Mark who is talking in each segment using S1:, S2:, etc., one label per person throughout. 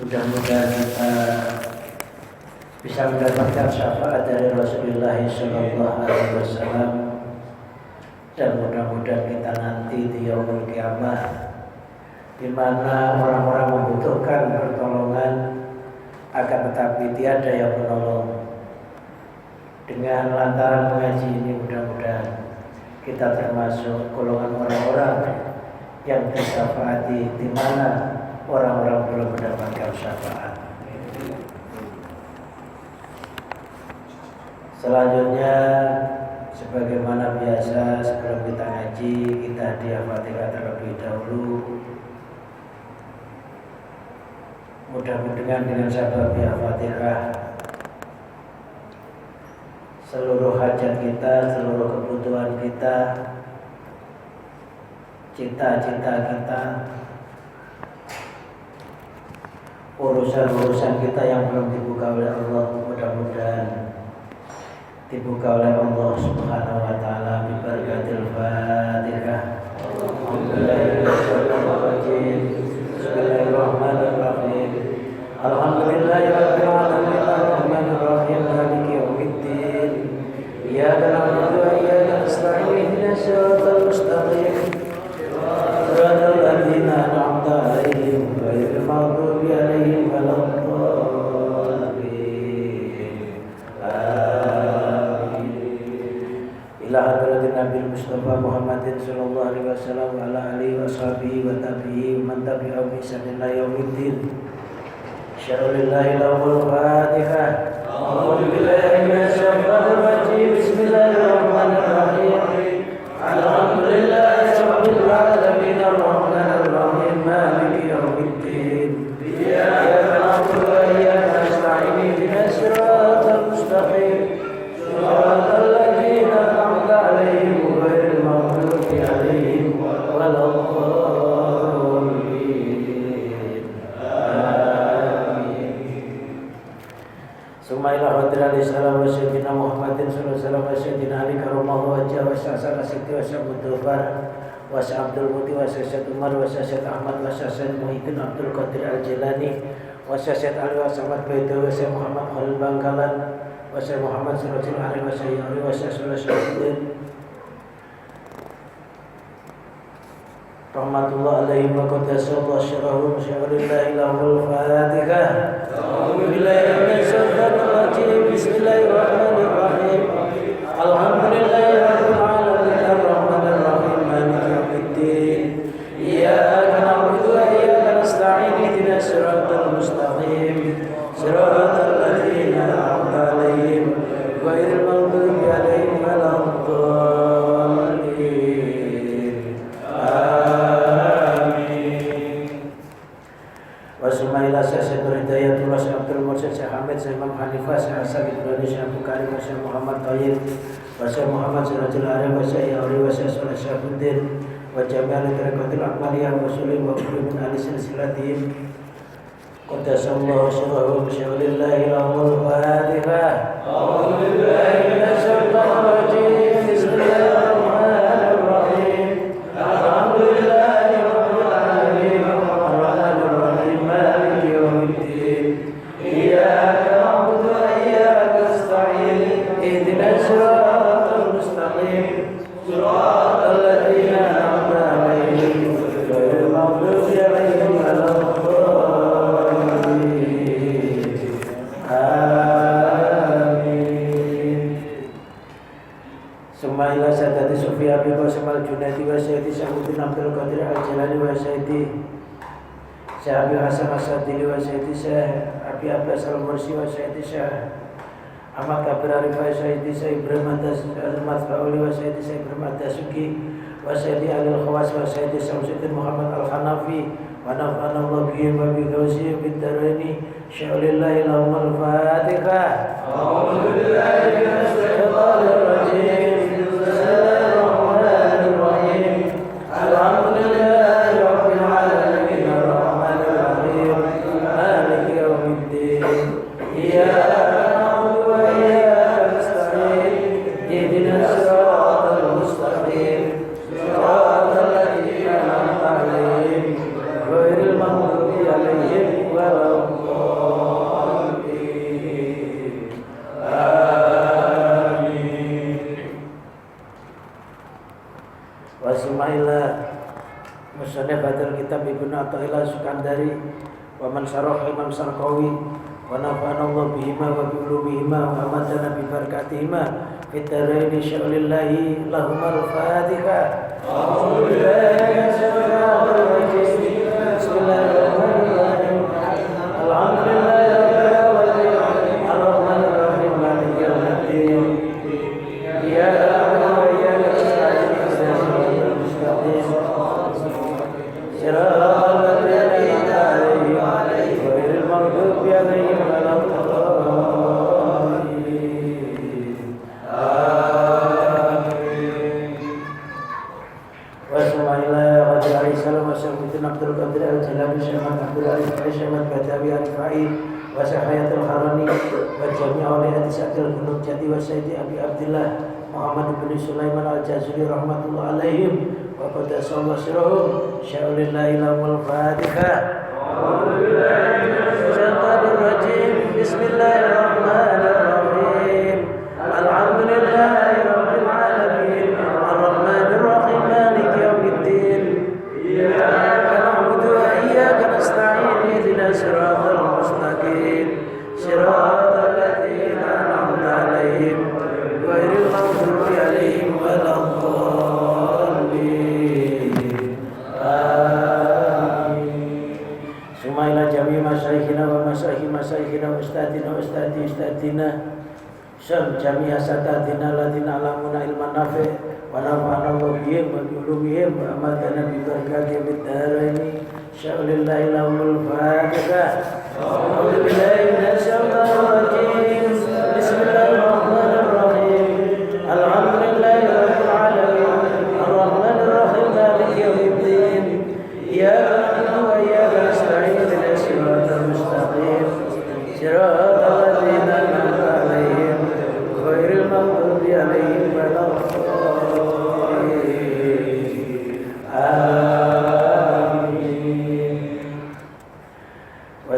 S1: Mudah-mudahan kita bisa mendapatkan syafaat dari Rasulullah SAW, dan mudah-mudahan kita nanti di yaumul qiyamah, di mana orang-orang membutuhkan pertolongan, akan tetapi tiada yang menolong. Dengan lantaran mengaji ini, mudah-mudahan kita termasuk golongan orang-orang yang disyafaati, di mana orang-orang belum mendapatkan syafaat. Selanjutnya, sebagaimana biasa, sebelum kita ngaji, kita hadiah Fatihah terlebih dahulu. Mudah-mudahan dengan sabab Fatihah, seluruh hajat kita, seluruh kebutuhan kita, cita-cita kita, urusan-urusan kita yang belum dibuka oleh Allah, mudah-mudahan dibuka oleh Allah Subhanahu wa taala bi barakatil Fatihah. Bismillahirrahmanirrahim. Alhamdulillahirabbil alamin arrahmanir rahim maliki yaumiddin. Iyyaka na'budu wa iyyaka nasta'in ihdinas siratal mustaqim. Siratal ladzina an'amta 'alaihim ghairil maghdubi 'alaihim waladdallin. Ila hadratin Nabi Mustafa Muhammadin sallallahu alaihi wasallam wa ala alihi wa sahbihi wa tabi'i wa man tabi'ahum bi ihsan ila yaumiddin. Syarulillahil Fatihah. A'udzu billahi minasy syaithanir rajim. Bismillahirrahmanirrahim. Alhamdulillahi rabbil alamin arrahmanir rahim maliki yaumiddin. Iyyaka na'budu wa iyyaka nasta'in ihdinas siratal mustaqim. Siratal ladzina an'amta 'alaihim ghairil maghdubi 'alaihim waladdallin. Sumailah hadiran Islam wa sayyidina Muhammadin sallallahu alaihi wasallam wa sayyidina Ali karamallahu wajhah wa sa'asa siti wa sa'mudufar wa sa'abdul muti wa sa'sat Umar wa sa'sat Ahmad wa sa'sat Muhyiddin Abdul Qadir Al-Jilani wa sa'sat Ali wa sa'mat Baidawi wa sa'sat Muhammad Khalil Bangkalan wa sa'sat Muhammad Sirajul Ali wa sa'sat Ali wa sa'sat Syaikhudin rahmatullah alaihi wa qadasa wa syarahu syarillahi lahul Fatihah. A'udzu billahi minasy syaithanir rajim. Bismillahirrahmanirrahim. Alhamdulillahi rabbil alamin arrahmanir rahim maliki yaumiddin. Iyyaka na'budu wa iyyaka nasta'in ihdinas siratal mustaqim. Siratal ladzina an'amta 'alaihim ghairil maghdubi 'alaihim waladdallin. Wasmaila Syekh Hidayatullah Syekh Abdul Mursyid Syekh Hamid Syekh Imam Hanifah Syekh Hasan Ibrahim Syekh Abdul Karim Syekh Muhammad Thayyib Syekh Muhammad Sirajul Arif Syekh Yauri Syekh Saleh Syafuddin wa jami'al tariqatil aqmaliyah wa sulim wa kulli min ahli silsilatihim qaddasallahu sirrahum syaulillahi lahul Fatihah. A'udzu billahi minasy syaithanir rajim. Bismillahirrahmanirrahim. Alhamdulillahi rabbil alamin arrahmanir rahim maliki yaumiddin. Iyyaka na'budu wa iyyaka nasta'in ihdinas siratal mustaqim. Siratal ladzina an'amta 'alaihim ghairil maghdubi 'alaihim waladdallin. Amin. Sumailah Sayyidati Sufya bin Qasim al-Junaidi wa Sayyidi Syahmuddin Abdul Qadir Al-Jilani wa Sayyidi Syekh Abi Hasan As-Sadili wa Sayyidi Syekh Abi Abbas Al-Mursi wa Sayyidi Syekh Ahmad Kabir Arifai Sayyidi Syekh Ibrahim Al-Mat Fauli wa Sayyidi Syekh Ibrahim Al-Dasuki wa Sayyidi Alil Khawas wa Sayyidi Syamsuddin Muhammad Al-Hanafi wa naf'ana Allah bihi wa bi ghawsi bid daraini syaulillahi lahul Fatihah. A'udzu billahi minasy syaithanir rajim. Bismillahirrahmanirrahim. Alhamdulillahi rabbil alamin arrahmanir rahim maliki yaumiddin. Iyyaka na'budu wa iyyaka nasta'in ihdinas siratal mustaqim. Siratal ladzina an'amta 'alaihim ghairil maghdubi 'alaihim waladdallin. wa man syarah Imam Sarqawi wa nafa'ana Allah bihima wa bi ulumihima wa amatana bi barakatihima fid dharain insyaallah lahumul fatihah. A'udzu billahi minasyaitonir rajim. Bismillahirrahmanirrahim. Alhamdulillahirabbil alamin arrahmanir rahim maliki yaumiddin. Iyyaka na'budu wa iyyaka nasta'in ihdinas siratal mustaqim. Shiratal ladzina an'amta 'alaihim ghairil maghdubi 'alaihim Abdul Qadir Al-Jalani Syekh Abdul Aziz Syekh Badawi Al-Fa'i wa Syahayatul Harani wa jami' awliya Sa'dil Gunung Jati wa Sayyidi Abi Abdullah Muhammad bin Sulaiman Al-Jazuli rahmatullah alaihim wa qadasallahu sirahum sya'ulillahi lahumul fatihah. A'udzu billahi minasyaitonir rajim. Bismillahirrahmanirrahim. Alhamdulillahi rabbil alamin arrahmanir rahim maliki yaumiddin. Siratal mustaqim siratal ladzina an'amta 'alaihim ghairil maghdubi 'alaihim waladdallin. Amin. Sumaila jami masyayikhina wa masyayikhina wa ustadina wa ustadina syam jami asatadina ladzina alamuna ilman nafi' wa nafa'ana bihim wa bi ulumihim wa amatana bi barakatihim fid dharain. Sya'ulillahi lahumul fatihah. A'udzu billahi minasyaitonir rajim. Bismillahirrahmanirrahim. Alhamdulillahi rabbil alamin arrahmanir rahim maliki yaumiddin. Iyyaka na'budu wa iyyaka nasta'in ihdinas siratal mustaqim siratal ladzina an'amta 'alaihim ghairil maghdubi 'alaihim waladdallin.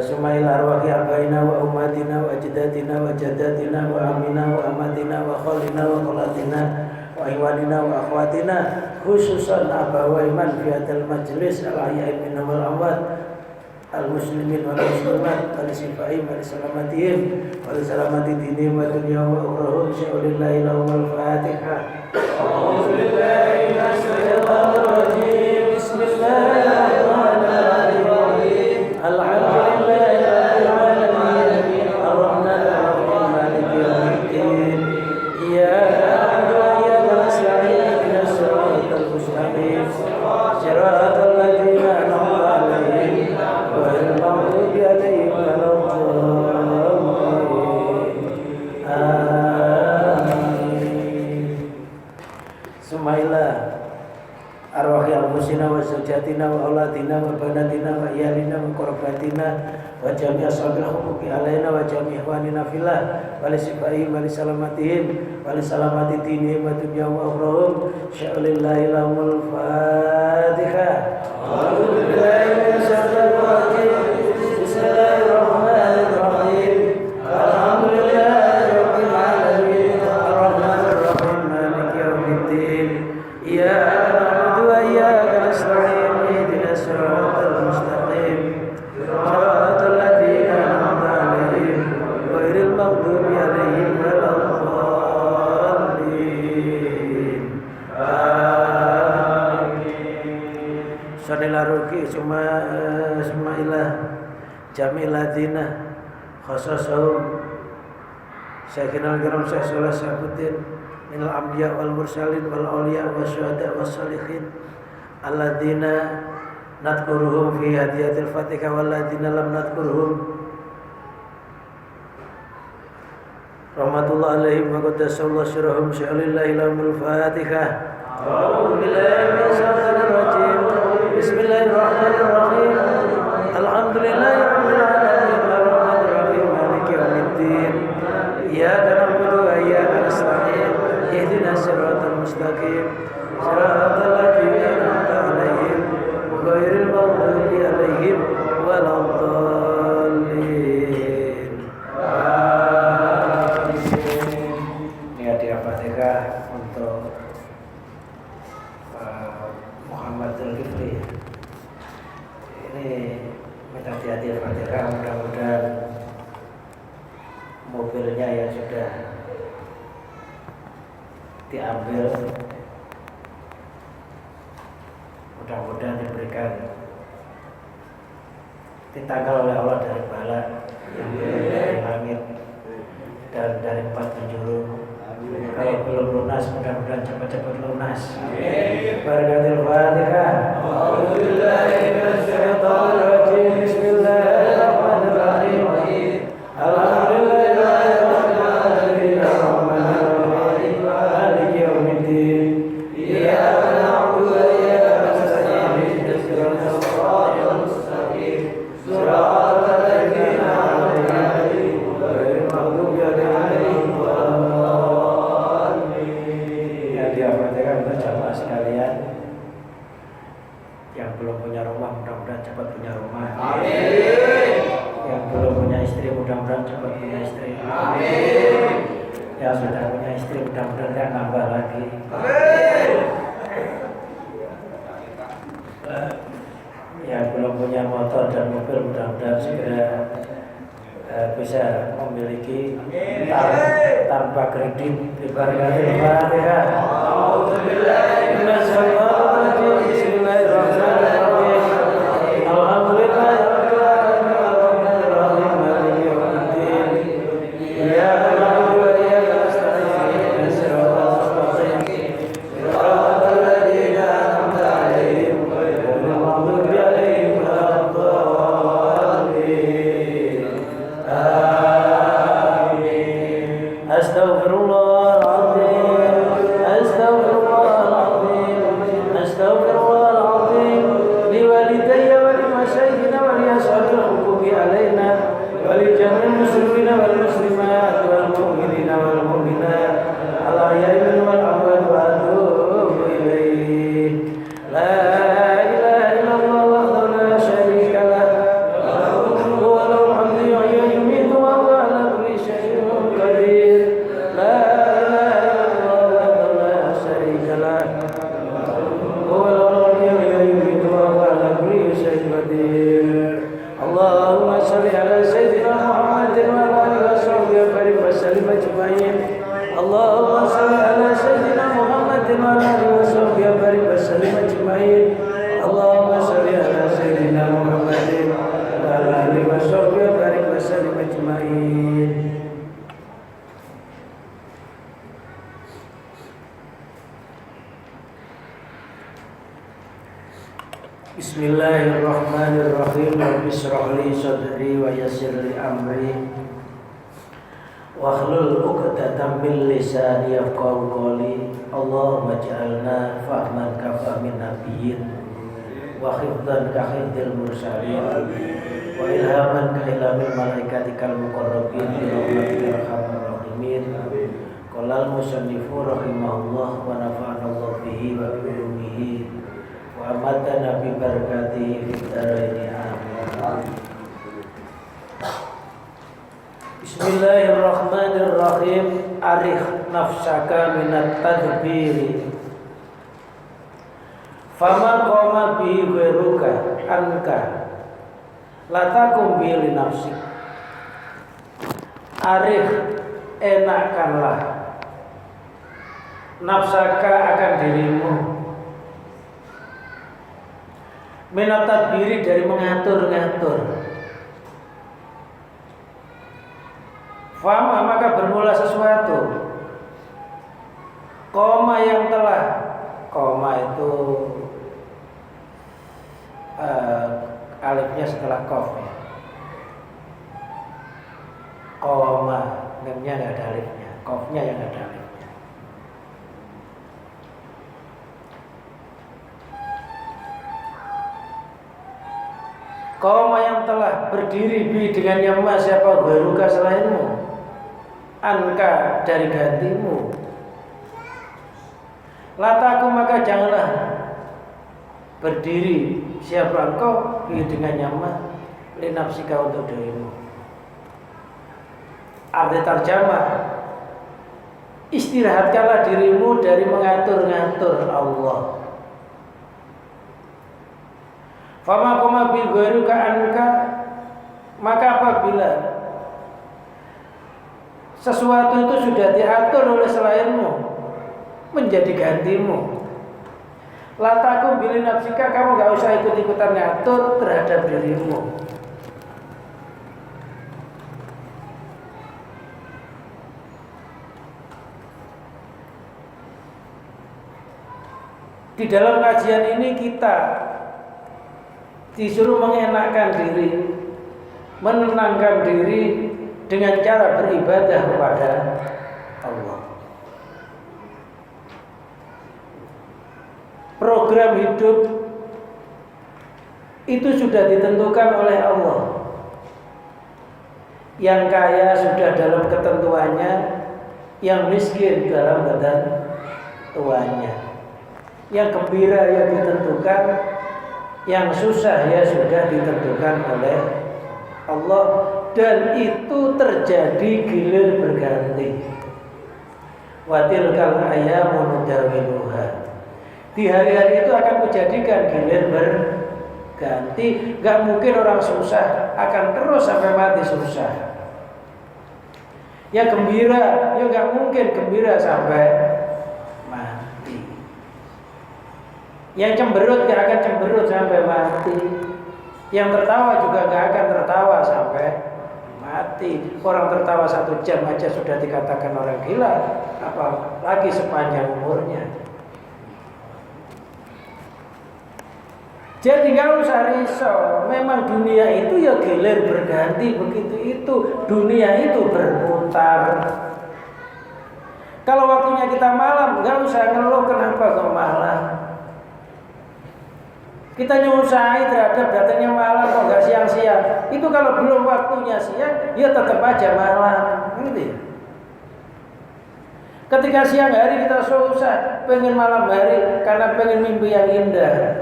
S1: Sumail arwahi abaina wa ummatina wa ajdatina wa jaddatina wa amina wa amatina wa khalina wa khalatina wa iwanina wa akhwatina khususan abawai man fi hadal majlis al-ahya'i minhum wal amwat al-muslimin wal muslimat wal sifaihim wal salamatihim wal salamati dinihim wa dunya wa ukhrahum sya'ulillahi lahumul fatihah. A'udzu billahi minasyaitonir rajim. Bismillahirrahmanirrahim. Alhamdulillahi rabbil alamin arrahmanir rahim maliki yaumiddin. Iyyaka na'budu wa iyyaka nasta'in ihdinas siratal mustaqim siratal ladzina an'amta 'alaihim ghairil maghdubi 'alaihim waladdallin. Amin. Sumaila arwahi al-musina wa zawjatina wa auladina wa banatina wa iyalina wa qurbatina wa jami' ashabil huquqi alaina wa jami' ikhwanina fillah wa li sifaihim wa li salamatihim wa li salamati dinihim wa dunya wa ukhrahum sya'ulillahi lahumul fatihah. A'udzu billahi minasyaitonir rajim. Bismillahirrahmanirrahim. Alhamdulillahi rabbil alamin arrahmanir rahim maliki yaumiddin. Iyyaka na'budu wa iyyaka nasta'in ihdinas siratal mustaqim siratal ladzina an'amta 'alaihim ghairil maghdubi 'alaihim waladdallin. Amin. Sadilaruki sumailah jami'latina khasasahum Sayyidina al-Kiram Syekh Saleh Syafuddin minal anbiya wal mursalin wal awliya wa syuhada was salihin alladzina nadkuruhum fi hadiyatil fatihah wal ladzina lam nadkuruhum rahmatullah alaihim wa qaddasallahu sirahum sya'ulillahi lahumul fatihah. A'udzu billahi minasyaitonir rajim. Bismillahirrahmanirrahim. Alhamdulillahi rabbil alamin arrahmanir rahim maliki yaumiddin. Iyyaka na'budu wa iyyaka nasta'in ihdinas siratal mustaqim siratal ladzina an'amta 'alaihim ghairil maghdubi 'alaihim waladdallin. Amin. Ini hadiah Fatihah untuk Muhammad Zulkifli. Ini minta Al-Fatihah. Mudah-mudahan mobilnya yang sudah diambil mudah-mudahan diberikan ditanggal oleh Allah dari bala dari langit dan dari 4 penjuru. Kalau belum lunas mudah-mudahan cepat-cepat lunas. Barakatul Fatihah. A'udzubillahi Bismillahirrahmanirrahim. Alhamdulillahirabbil alamin arrahmanirrahim maliki yaumiddin. Iyyaka na'budu wa iyyaka nasta'in ihdinas siratal mustaqim. Shiratal ladzina an'amta 'alaihim ghairil maghdubi 'alaihim waladdallin. Ya diafatkan untuk jamaah sekalian yang belum punya rumah mudah-mudahan cepat punya rumah. Amin. Yang belum punya istri mudah-mudahan cepat punya istri. Amin. Yang sudah punya istri mudah-mudahan tidak nambah lagi. Amin. Yang belum punya motor dan mobil mudah-mudahan segera bisa memiliki tanpa kredit. Barakatul Fatihah. A'udzubillahi minasyaitonir rajim. Bismillahirrahmanirrahim. Alhamdulillahirabbil alamin arrahmanirrahim maliki yaumiddin. Iyyaka na'budu wa iyyaka nasta'in ihdinas siratal mustaqim. Shiratal ladzina an'amta 'alaihim ghairil maghdubi 'alaihim waladdallin. Amin. Astaghfirullahaladzim. Astaghfirullahaladzim. Astaghfirullahaladzim. Liwalidayya wa limasyayikhina wa liashabil huquqi alaina wa li jami'il muslimina wal muslimat wal mu'minina wal mu'minat al ahya'i minhum wal amwat wa atubu ilaih. La ilaha illallah wahdahu la syarika lah. Wa lahul hamdu yuhyi wa yumiitu wa huwa ala kulli syai'in qadir. La ilaha illallah wahdahu la syarika lah. Allahumma shalli ala sayyidina Muhammadin wa ala alihi wa sahbihi wa barik wa sallim ajma'in. Allahumma shalli ala sayyidina Muhammadin wa ala alihi wa sahbihi wa barik wa sallim ajma'in. Allahumma shalli ala sayyidina Muhammadin wa ala alihi wa sahbihi wa barik wa sallim ajma'in. Bismillahirrahmanirrahim. Rabbi shrah li sadri wa yassir li amri wahlul 'uqdatam min lisani yafqahu qawli. Allahumma ij'alna fahman ka fahmin nabiyyin wa hifdzan ka hifdzil mursalin wa ilhaman ka ilhamil malaikatikal muqarrabin bi rahmatikal arhamar rahimin. Qala al-musannifu rahimahullah wa nafa'ana Allah bihi wa bi ulumihi wa amatana bi barakatihi fid dharain. Amin. Bismillahirrahmanirrahim. Arikh nafsaka minat tadbiri fama qama bi ghairuka anka la takum bi li nafsik. Arikh, enakkanlah nafsaka akan dirimu minat tadbiri dari mengatur-ngatur. Fama maka bermula sesuatu. Koma yang telah. Koma itu alifnya setelah kof ya. Koma, memnya nggak ada alifnya, kofnya yang ada alifnya. Koma yang telah berdiri bi dengan nyama siapa baruka selainmu, anka dari gantimu. Lataku maka janganlah berdiri siapa engkau bi dengan nyama linafsika untuk dirimu. Arti terjemah, istirahatkanlah dirimu dari mengatur-ngatur Allah. Fama koma bil ghairuka anka, Sesuatu itu sudah diatur oleh selainmu menjadi gantimu. Latakum bilin nafsika, kamu gak usah ikut-ikutan ngatur terhadap dirimu. Di dalam kajian ini kita disuruh mengenakkan diri, menenangkan diri dengan cara beribadah kepada Allah. Program hidup itu sudah ditentukan oleh Allah. Yang kaya sudah dalam ketentuannya, yang miskin dalam ketentuannya. Yang gembira ya ditentukan, yang susah ya sudah ditentukan oleh Allah, dan itu terjadi gilir berganti. Wa tilkal ayyamu nudawiluha. Di hari-hari itu akan kujadikan gilir berganti. Gak mungkin orang susah akan terus sampai mati susah. Ya gembira, ya gak mungkin gembira sampai mati. Yang cemberut gak akan cemberut sampai mati. Yang tertawa juga gak akan tertawa sampai mati. Orang tertawa 1 jam aja sudah dikatakan orang gila, apalagi sepanjang umurnya. Jadi nggak usah risau. Memang dunia itu ya gilir berganti, begitu itu. Dunia itu berputar. Kalau waktunya kita malam, nggak usah ngeluh kenapa kok malam. Kita nyusai terhadap datangnya malam kok nggak siang-siang. Itu kalau belum waktunya siang, ya tetap aja malam. Gitu ya. Ketika siang hari kita susah, pengen malam hari karena pengen mimpi yang indah.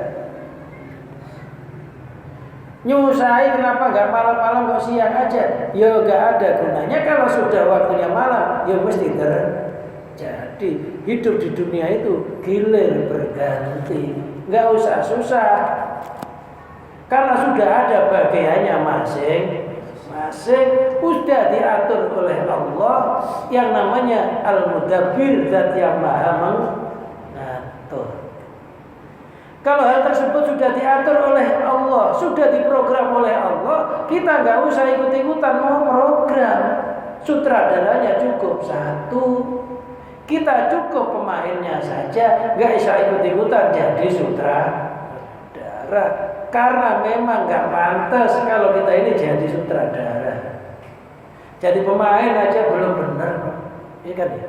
S1: Nyusai kenapa nggak malam-malam kok siang aja? Ya nggak ada gunanya. Kalau sudah waktunya malam, ya mesti terjadi. Hidup di dunia itu gilir berganti. Nggak usah susah, karena sudah ada bagiannya masing-masing. Sudah diatur oleh Allah yang namanya Al-Mudabbir, Zat yang Maha mengatur. Kalau hal tersebut sudah diatur oleh Allah, sudah diprogram oleh Allah, kita nggak usah ikut-ikutan mau program. Sutradaranya cukup 1, kita cukup pemainnya saja, nggak usah ikut-ikutan jadi sutradara. Karena memang nggak pantas kalau kita ini jadi sutradara. Jadi pemain aja belum benar, iya kan ya?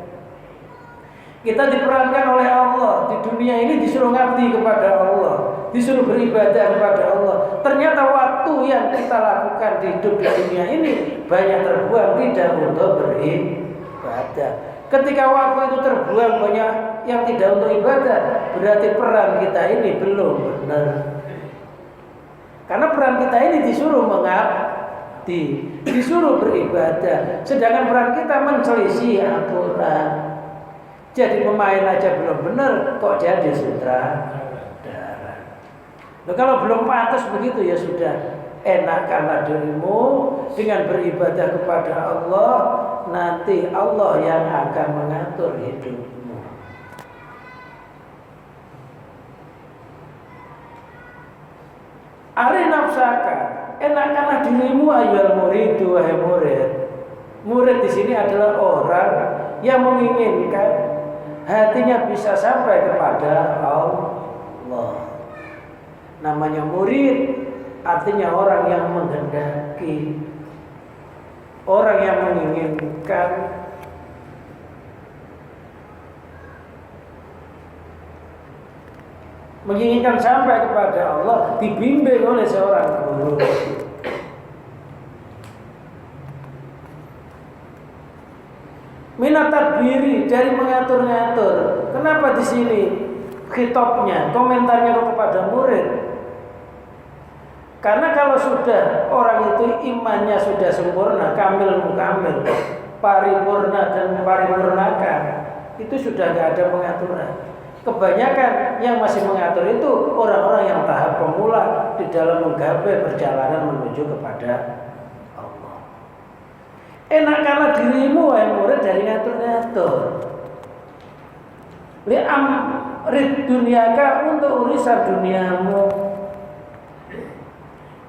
S1: Kita diperankan oleh Allah di dunia ini, disuruh ngabdi kepada Allah, disuruh beribadah kepada Allah. Ternyata waktu yang kita lakukan di hidup di dunia ini banyak terbuang tidak untuk beribadah. Ketika waktu itu terbuang banyak yang tidak untuk ibadah, berarti peran kita ini belum benar. Karena peran kita ini disuruh mengabdi, disuruh beribadah, sedangkan peran kita menselisih aturan. Jadi pemain aja belum benar, kok jadi sutradara. Nah, kalau belum pantas begitu ya sudah, enakkanlah dirimu dengan beribadah kepada Allah. Nanti Allah yang akan mengatur hidupmu. Ari nafsaka, enakkanlah dirimu ayyuhal muridu, wahai murid. Murid di sini adalah orang yang menginginkan hatinya bisa sampai kepada Allah. Namanya murid, artinya orang yang menghendaki, orang yang menginginkan sampai kepada Allah, dibimbing oleh seorang guru. Minat tadbiri, dari mengatur-ngatur. Kenapa di sini khitabnya, komentarnya kepada murid? Karena kalau sudah orang itu imannya sudah sempurna, kamil mukamil, paripurna dan paripurnakan, itu sudah tidak ada pengaturan. Kebanyakan yang masih mengatur itu orang-orang yang tahap pemula di dalam menggapai perjalanan menuju kepada Allah. Enak karena dirimu yang murid dari ngatur-ngatur. Li amrid dunyaka, untuk urusan duniamu.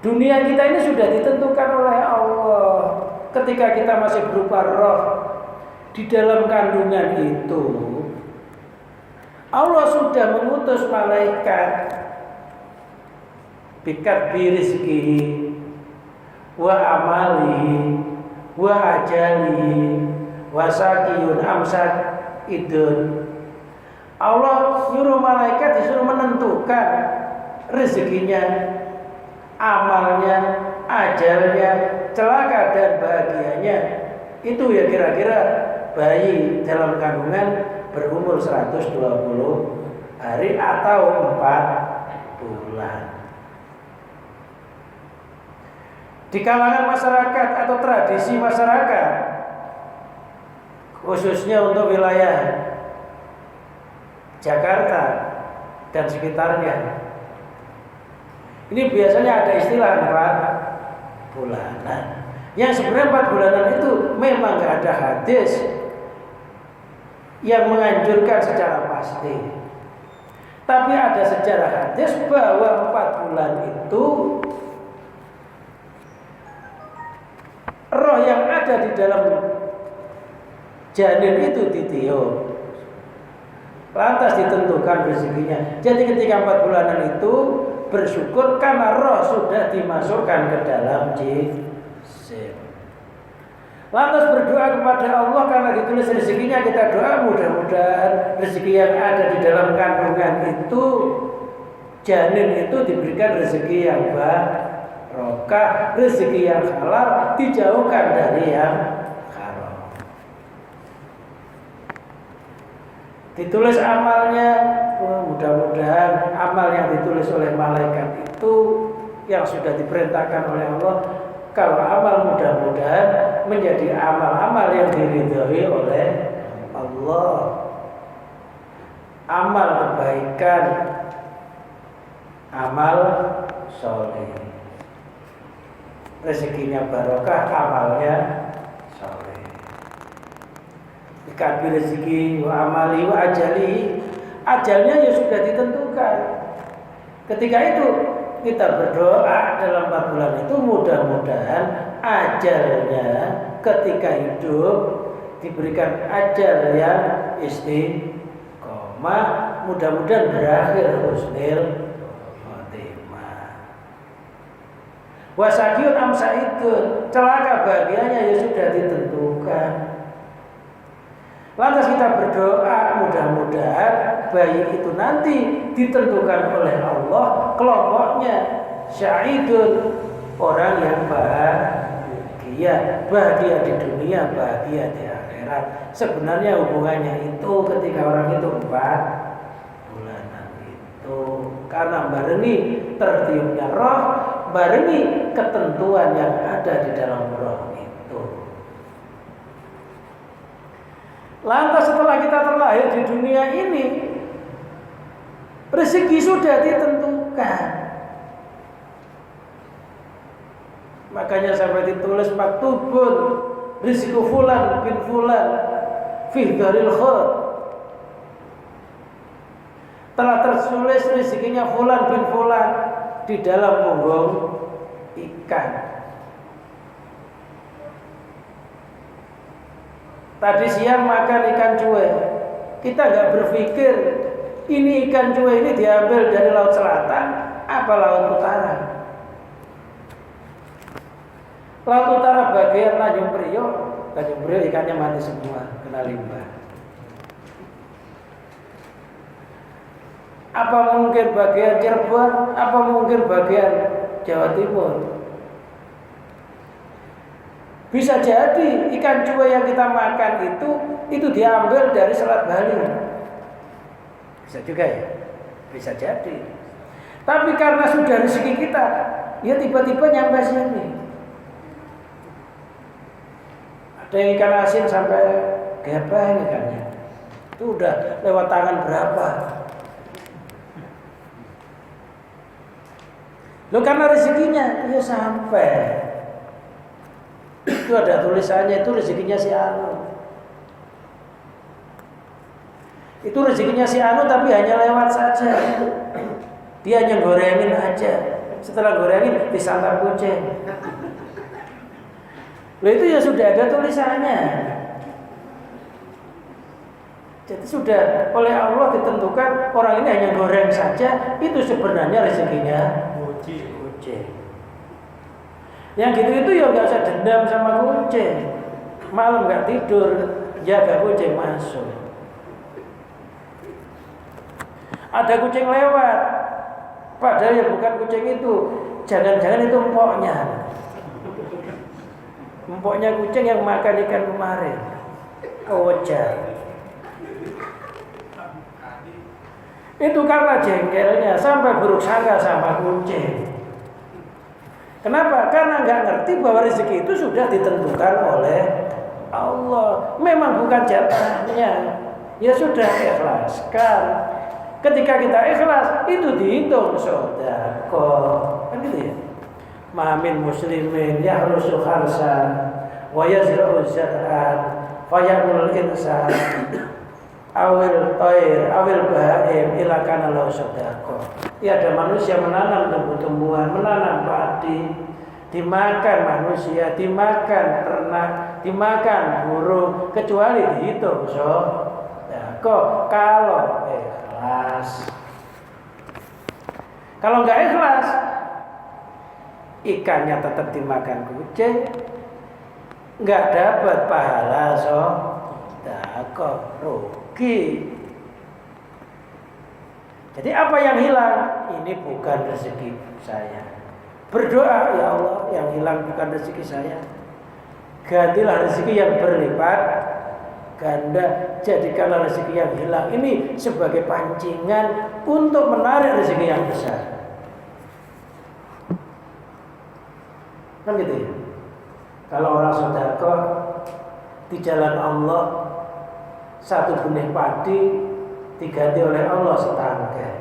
S1: Dunia kita ini sudah ditentukan oleh Allah. Ketika kita masih berupa roh di dalam kandungan itu, Allah sudah mengutus malaikat bikat birizki wa amali wa ajali wa sakiyun amsak idun. Allah nyuruh malaikat disuruh menentukan rezekinya, amalnya, ajalnya, celaka dan bahagianya. Itu ya kira-kira bayi dalam kandungan berumur 120 hari atau 4 bulan. Di kalangan masyarakat atau tradisi masyarakat, khususnya untuk wilayah Jakarta dan sekitarnya, ini biasanya ada istilah 4 bulanan. Yang sebenarnya 4 bulanan itu memang gak ada hadis yang menganjurkan secara pasti. Tapi ada sejarah hadis bahwa 4 bulan itu roh yang ada di dalam janin itu ditiup, lantas ditentukan rezekinya. Jadi ketika 4 bulanan itu bersyukur karena roh sudah dimasukkan ke dalam jisim. Lantas berdoa kepada Allah karena ditulis rezekinya. Kita doa mudah-mudahan rezeki yang ada di dalam kandungan itu, janin itu diberikan rezeki yang barokah, rezeki yang halal, dijauhkan dari yang haram. Ditulis amalnya, mudah-mudahan amal yang ditulis oleh malaikat itu yang sudah diperintahkan oleh Allah, kalau amal mudah-mudahan menjadi amal-amal yang diridhoi oleh Allah, amal kebaikan, amal soleh, rezekinya barokah, amalnya soleh. Dikasih rezeki wa amali wa ajali, ajalnya ya sudah ditentukan. Ketika itu kita berdoa dalam 4 bulan itu, mudah-mudahan ajalnya ketika hidup diberikan ajal yang istiqomah, mudah-mudahan berakhir husnul khotimah. Wasakiyun amsaidun, celaka bahagianya ya sudah ditentukan. Lantas kita berdoa mudah-mudahan bayi itu nanti ditentukan oleh Allah kelompoknya syaidun, orang yang bahagia, bahagia di dunia, bahagia di akhirat. Sebenarnya hubungannya itu ketika orang itu 4 bulanan itu karena barengi tertiupnya roh, barengi ketentuan yang ada di dalam roh itu. Lantas setelah kita terlahir di dunia ini, rezeki sudah ditentukan. Makanya sampai ditulis maktubun rizqu fulan bin fulan fi dharil khair. Telah tertulis rezekinya fulan bin fulan di dalam punggung ikan. Tadi siang makan ikan cuek, kita nggak berpikir ini ikan cuek ini diambil dari laut selatan apa laut utara. Laut utara bagian Tanjung Priok ikannya mati semua, kena limbah. Apa mungkin bagian Cirebon, apa mungkin bagian Jawa Timur? Bisa jadi ikan cuek yang kita makan itu diambil dari Selat Bali. Bisa juga ya, bisa jadi. Tapi karena sudah rezeki kita, ya tiba-tiba nyampe sini. Ada yang ikan asin sampai gepeng ikannya. Itu udah lewat tangan berapa? Loh karena rezekinya ya sampai. Itu ada tulisannya, itu rezekinya si Anu. Itu rezekinya si Anu tapi hanya lewat saja. Dia hanya gorengin aja. Setelah gorengin disantap kucing. Loh itu ya sudah ada tulisannya. Jadi sudah oleh Allah ditentukan orang ini hanya goreng saja. Itu sebenarnya rezekinya kucing. Yang gitu itu ya nggak usah dendam sama kucing. Malam nggak tidur jaga kucing masuk. Ada kucing lewat, padahal ya bukan kucing itu. Jangan-jangan itu empoknya. Empoknya kucing yang makan ikan kemarin. Kewajar. Itu karena jengkelnya sampai buruk sangka sama kucing. Kenapa? Karena nggak ngerti bahwa rezeki itu sudah ditentukan oleh Allah. Memang bukan jatahnya. Ya sudah ikhlaskan. Ketika kita ikhlas itu dihitung sedekah. Kan gitu ya. Ma min muslimin yahrusu kharsan wa yazra'u zar'an fa yaqul insan awil thair awil bahaim ila kana lahu sedekah. Ya ada manusia menanam tumbuh-tumbuhan, menanam padi, dimakan manusia, dimakan ternak, dimakan burung, kecuali dihitung sedekah kalau ikhlas. Kalau nggak ikhlas, ikannya tetap dimakan kucing, nggak dapat pahala sedekah, rugi. Jadi apa yang hilang? Ini bukan rezeki saya. Berdoa, ya Allah, yang hilang bukan rezeki saya. Gantilah rezeki yang berlipat ganda. Jadikanlah rezeki yang hilang ini sebagai pancingan untuk menarik rezeki yang besar. Kan gitu ya. Kalau orang sedekah di jalan Allah, satu benih padi diganti oleh Allah setangkai.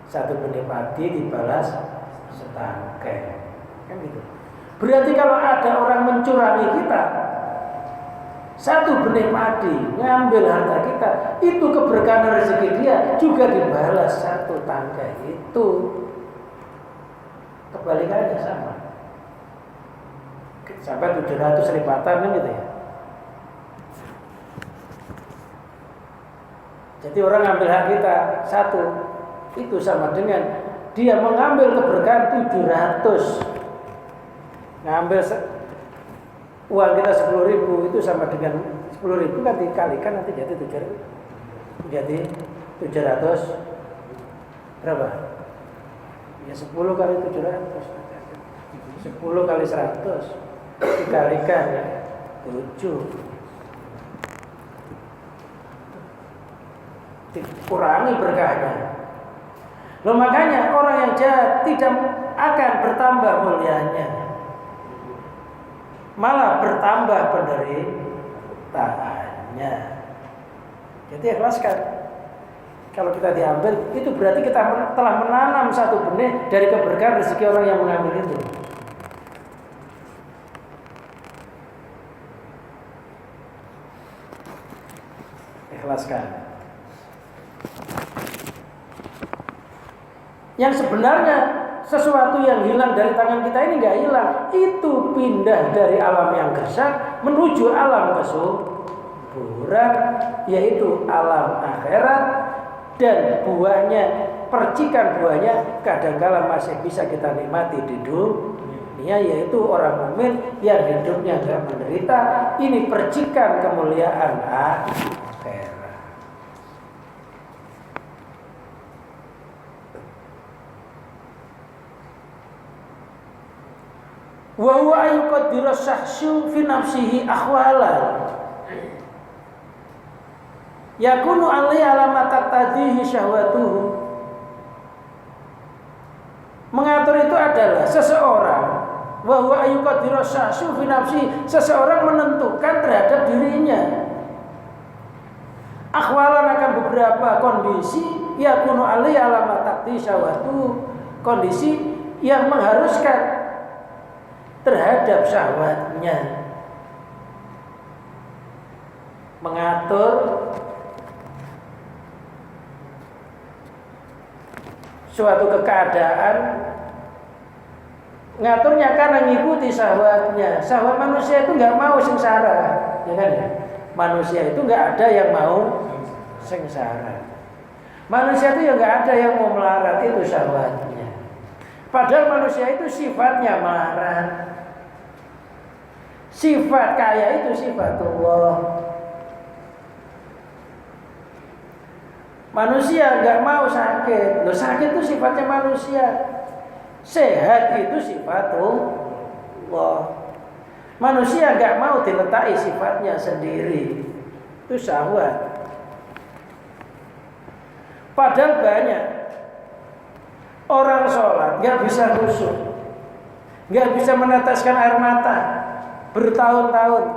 S1: Satu benih padi dibalas setangkai. Kan gitu. Berarti kalau ada orang mencurangi kita, satu benih padi ngambil harta kita, itu keberkahan rezeki dia juga dibalas satu tangkai itu. Kebalikannya sama. Sampai 700 lipatan kan gitu ya. Jadi orang ngambil hak kita satu, itu sama dengan dia mengambil keberkahan 700. Ngambil uang kita 10.000 itu sama dengan 10.000 kan dikalikan nanti jadi 700. Jadi 700 berapa? Ya 10 kali 700. 10 kali 100 dikalikan ya 7. Dikurangi berkahnya. Loh makanya orang yang jahat tidak akan bertambah mulianya, malah bertambah penderitaannya. Jadi ikhlaskan. Kalau kita diambil, itu berarti kita telah menanam satu benih dari keberkahan rezeki orang yang mengambil itu. Ikhlaskan. Yang sebenarnya sesuatu yang hilang dari tangan kita ini nggak hilang, itu pindah dari alam yang gersang menuju alam kesuburan, yaitu alam akhirat, dan buahnya, percikan buahnya kadangkala masih bisa kita nikmati di dunia, yaitu orang mukmin yang hidupnya nggak menderita. Ini percikan kemuliaan akhirat. Wa huwa ayuqaddiru syahsu fi nafsihi akhwalan yakunu alaihi alamat taqtadihi syahwatuhu. Mengatur itu adalah seseorang, wa huwa ayuqaddiru syahsu fi nafsihi, seseorang menentukan terhadap dirinya akhwalan akan beberapa kondisi, yakunu alaihi alamat taqtadihi syahwatuhu, kondisi yang mengharuskan terhadap syahwatnya, mengatur suatu keadaan, ngaturnya karena ngikuti syahwatnya. Syahwat manusia itu nggak mau sengsara, ya kan ya? Manusia itu nggak ada yang mau sengsara. Manusia itu ya nggak ada yang mau melarat, itu syahwatnya. Padahal manusia itu sifatnya melarat. Sifat kaya itu sifat Allah. Manusia nggak mau sakit. Loh, sakit itu sifatnya manusia. Sehat itu sifat Allah. Manusia nggak mau diletakkan sifatnya sendiri. Itu syahwat. Padahal banyak orang sholat nggak bisa khusyuk, nggak bisa meneteskan air mata bertahun-tahun,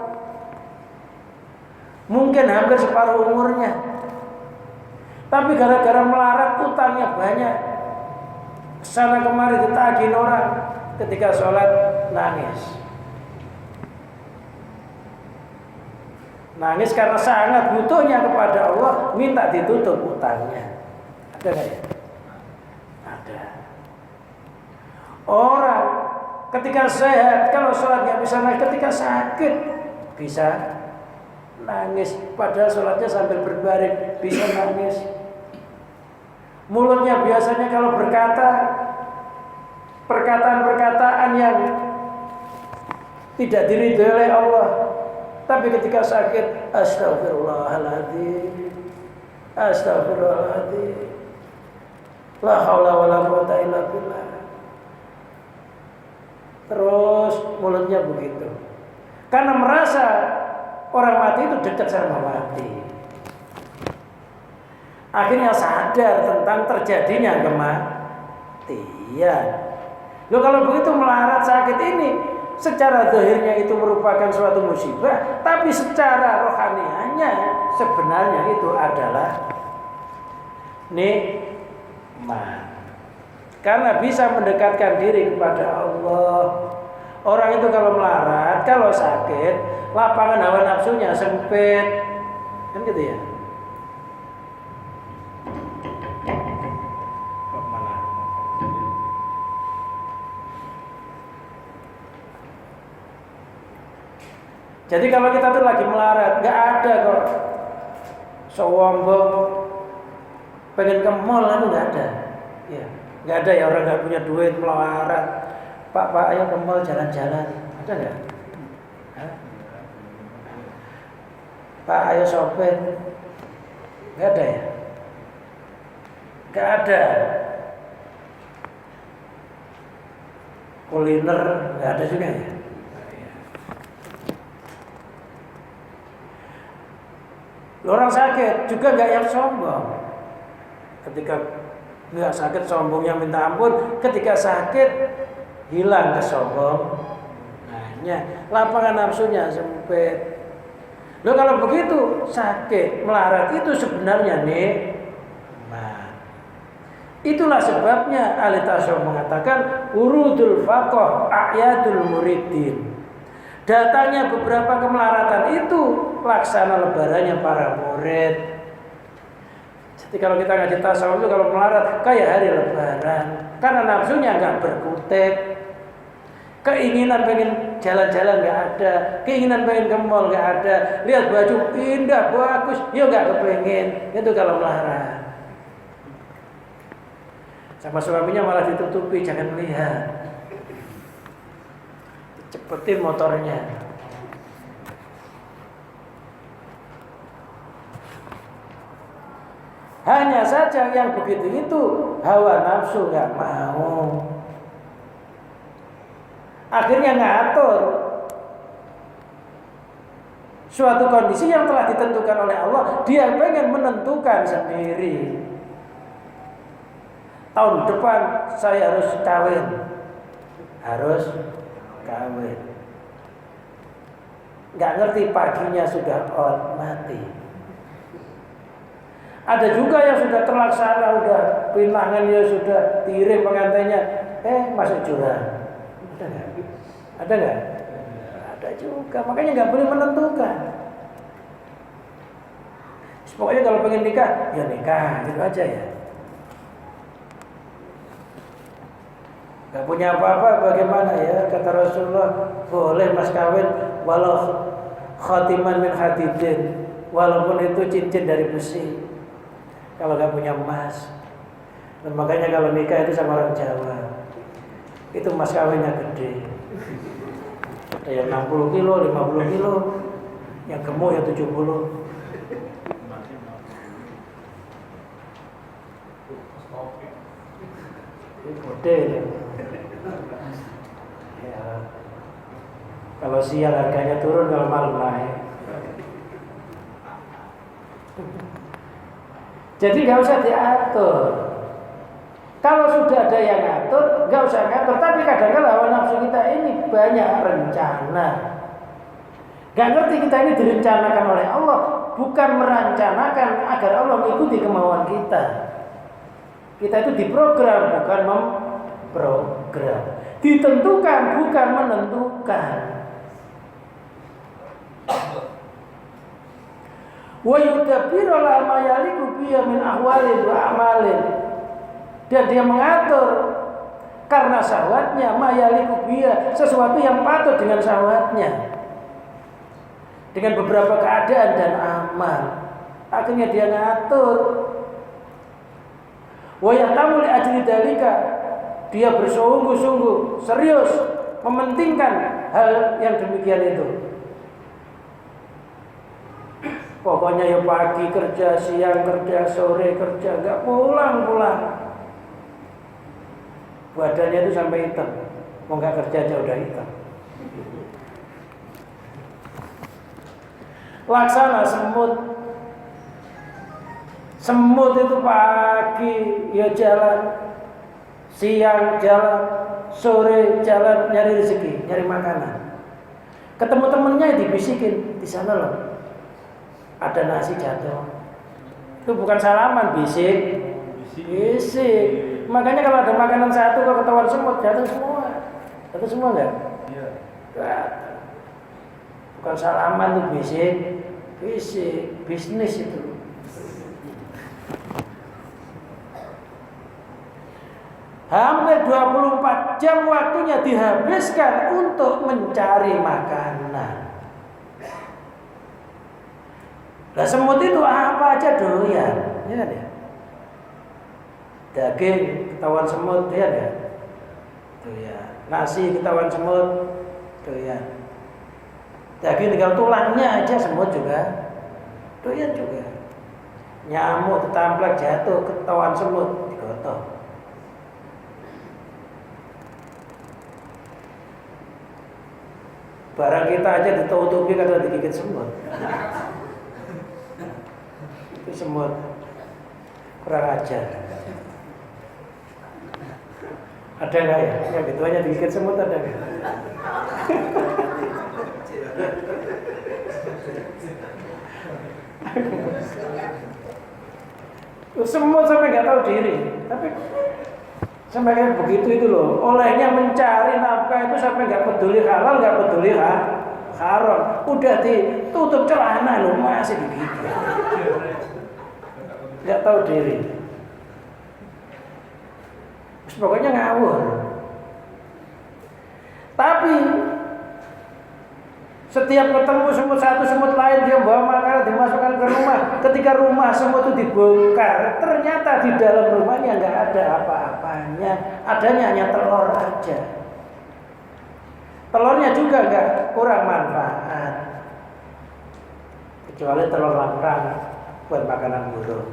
S1: mungkin hampir separuh umurnya. Tapi gara-gara melarat utangnya banyak, sana kemari ditagih orang, ketika sholat nangis. Nangis karena sangat butuhnya kepada Allah, minta ditutup utangnya. Ada nggak ya? Ada. Orang ketika sehat, kalau sholat nggak bisa nangis, ketika sakit bisa nangis. Padahal sholatnya sambil berbaring bisa nangis. Mulutnya biasanya kalau berkata perkataan-perkataan yang tidak diridhoi oleh Allah, tapi ketika sakit, astagfirullahaladzim, astagfirullahaladzim, la haula wala quwata illa billah. Terus mulutnya begitu, karena merasa orang mati itu dekat sama mati. Akhirnya sadar tentang terjadinya kematian. Loh, kalau begitu melarat sakit ini, secara zahirnya itu merupakan suatu musibah, tapi secara rohanianya sebenarnya itu adalah nikmat. Karena bisa mendekatkan diri kepada Allah. Orang itu kalau melarat, kalau sakit, lapangan hawa nafsunya sempit. Kan gitu ya. Jadi kalau kita tuh lagi melarat, gak ada kok sombong pengen ke mall, itu gak ada. Ya, gak ada ya orang gak punya duit melarat. Pak, ayo ke mall jalan-jalan. Ada gak? Pak, ayo shopping. Gak ada ya? Gak ada. Kuliner gak ada juga ya? Orang sakit juga nggak yang sombong. Ketika nggak sakit sombongnya minta ampun. Ketika sakit hilang kesombongannya, lapangan nafsunya sempit. Loh, kalau begitu sakit melarat itu sebenarnya nikmat. Itulah sebabnya ahli tasawuf mengatakan urudul faqih a'yadul muridin. Datangnya beberapa kemelaratan itu laksana lebarannya para murid. Jadi kalau kita ngaji tasawuf itu kalau melarat kayak hari lebaran, karena nafsunya nggak berkutik, keinginan pengen jalan-jalan nggak ada, keinginan pengen ke mall nggak ada, lihat baju indah bagus, ya nggak kepengen. Itu kalau melarat. Sama suaminya malah ditutupi, jangan melihat. Cepetin motornya. Hanya saja yang begitu itu hawa nafsu nggak mau. Akhirnya ngatur suatu kondisi yang telah ditentukan oleh Allah. Dia pengen menentukan sendiri. Tahun depan saya harus kawin. Harus kawin. Nggak ngerti paginya sudah mati. Ada juga yang sudah terlaksana, udah pinangannya sudah tirim pengantinnya, masuk jurang. Ada nggak? Ada juga. Makanya nggak boleh menentukan. Pokoknya kalau pengen nikah, ya nikah, gitu aja ya. Gak punya apa-apa, bagaimana ya? Kata Rasulullah, boleh mas kawin walau khatiman min hadidin, walaupun itu cincin dari besi. Kalau gak punya emas. Dan makanya kalau nikah itu sama orang Jawa, itu mas kawinnya gede. Ada yang 60 kilo, 50 kilo, yang gemuk yang 70. Gede. Ya. Kalau siang harganya turun, kalau malam naik. Jadi nggak usah diatur. Kalau sudah ada yang ngatur, nggak usah ngatur. Tapi kadang-kadang hawa nafsu kita ini banyak rencana. Nggak ngerti kita ini direncanakan oleh Allah, bukan merencanakan agar Allah mengikuti kemauan kita. Kita itu diprogram, bukan memprogram. Ditentukan, bukan menentukan. Wa yudabbiru ma yaliqu bihi min ahwalin wa a'malin. Dan dia mengatur karena syahwatnya, ma yaliqu bihi, sesuatu yang patut dengan syahwatnya. Dengan beberapa keadaan dan amal. Akhirnya dia ngatur. Wa yatamu li ajli dalika, dia bersungguh-sungguh serius mementingkan hal yang demikian itu. Pokoknya ya pagi kerja, siang kerja, sore kerja, enggak pulang-pulang. Badannya itu sampai hitam. Mau enggak kerja aja udah hitam. Laksana semut. Semut itu pagi ya jalan, siang jalan, sore jalan nyari rezeki, nyari makanan. Ketemu temennya dibisikin, di sana loh ada nasi jatuh. Itu bukan salaman, bisik. Makanya kalau ada makanan satu kok ketahuan semut, jatuh semua. Jatuh semua enggak? Iya. Bukan salaman tuh bisik, bisnis itu. Hampir 24 jam waktunya dihabiskan untuk mencari makanan. Lah semut itu apa aja doyan, ya kan ya? Daging ketahuan semut, ya kan? Doyan. Nasi ketahuan semut, doyan. Daging tinggal tulangnya aja semut juga doyan juga. Nyamuk tetamplek jatuh ketahuan semut, digotok. Barang kita aja ditutupi karena digigit semut. Itu semut kurang ajar. Ada nggak ya? Yang gitu aja digigit semut ada nggak? Semut sampai nggak tahu diri, tapi sampai kayak begitu itu loh. Olehnya mencari nafkah itu sampai nggak peduli halal, nggak peduli haram. Udah ditutup celana loh, masih begitu. Nggak tahu diri. Pokoknya ngawur. Tapi setiap ketemu semut satu semut lain dia bawa makanan dimasukkan ke rumah. Ketika rumah semut itu dibongkar, ternyata di dalam rumahnya nggak ada apa-apanya. Adanya hanya telur aja. Telurnya juga nggak kurang manfaat, kecuali telur lamprang buat makanan burung.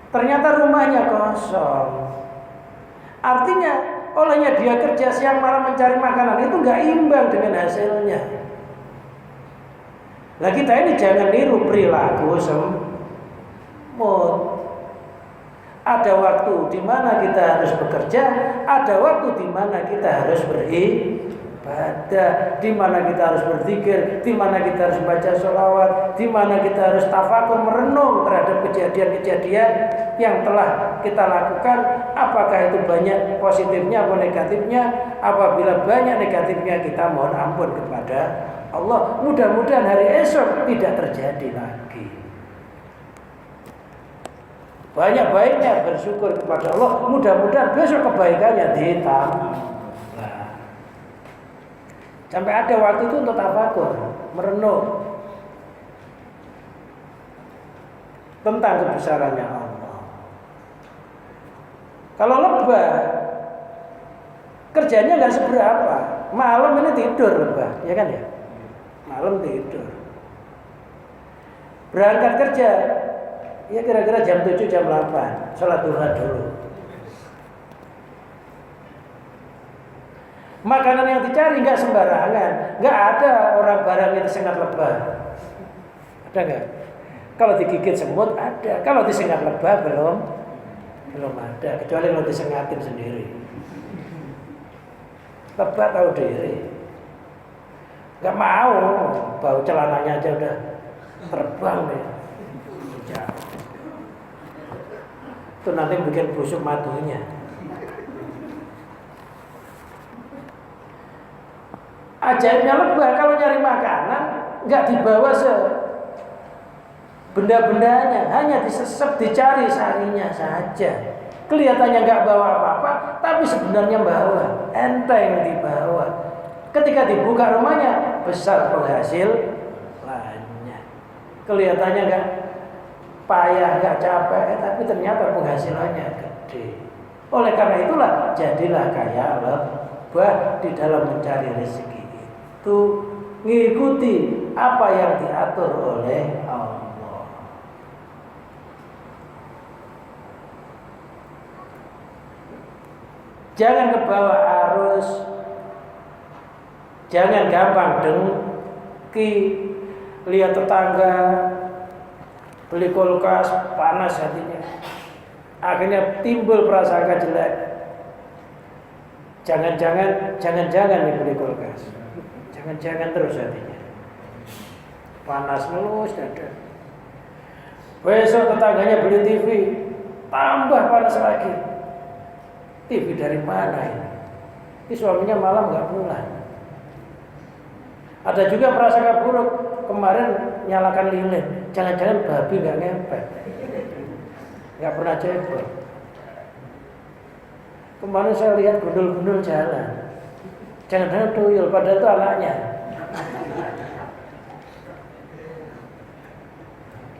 S1: Ternyata rumahnya kosong. Artinya olehnya dia kerja siang malam mencari makanan itu nggak imbang dengan hasilnya. Nah kita ini jangan niru perilaku semut. Ada waktu di mana kita harus bekerja, ada waktu di mana kita harus beribadah. beribadah, di mana kita harus berzikir, di mana kita harus baca sholawat, di mana kita harus tafakur merenung terhadap kejadian-kejadian yang telah kita lakukan. Apakah itu banyak positifnya atau negatifnya? Apabila banyak negatifnya, kita mohon ampun kepada Allah. Mudah-mudahan hari esok tidak terjadi lagi. Banyak baiknya bersyukur kepada Allah. Mudah-mudahan besok kebaikannya ditambah. Sampai ada waktu itu untuk tafakur, merenung tentang kebesarannya Allah. Kalau lebah, kerjanya nggak seberapa. Malam ini tidur lebah, ya kan ya? Malam tidur. Berangkat kerja, ya kira-kira jam 7, jam 8, sholat duha dulu. Makanan yang dicari nggak sembarangan, nggak ada orang barang itu sengat lebah. Ada nggak? Kalau digigit semut ada, kalau disengat lebah belum ada. Kecuali kalau disengatin sendiri. Lebah tahu diri, nggak mau, bau celananya aja udah terbang deh. Itu nanti bikin busuk madunya. Ajaibnya lebah kalau nyari makanan nggak dibawa benda-bendanya, hanya disesep, dicari sarinya saja. Kelihatannya nggak bawa apa-apa, tapi sebenarnya bawa, enteng dibawa. Ketika dibuka rumahnya, besar penghasilannya. Kelihatannya nggak payah, nggak capek, tapi ternyata penghasilannya gede. Oleh karena itulah jadilah kaya lebah di dalam mencari rezeki. Itu ngikuti apa yang diatur oleh Allah. Jangan kebawa arus, jangan gampang dengki, lihat tetangga beli kulkas panas hatinya, akhirnya timbul prasangka jelek. Jangan nih beli kulkas. Jangan terus hatinya. Panas terus dada. Besok tetangganya beli TV, tambah panas lagi. TV dari mana ini? Ini suaminya malam nggak pulang. Ada juga prasangka buruk. Kemarin nyalakan lilin, jangan-jangan babi nggak ngempet, nggak pernah cebol. Kemarin saya lihat gundul-gundul jalan. Jangan-jangan tuyul, padahal itu anaknya.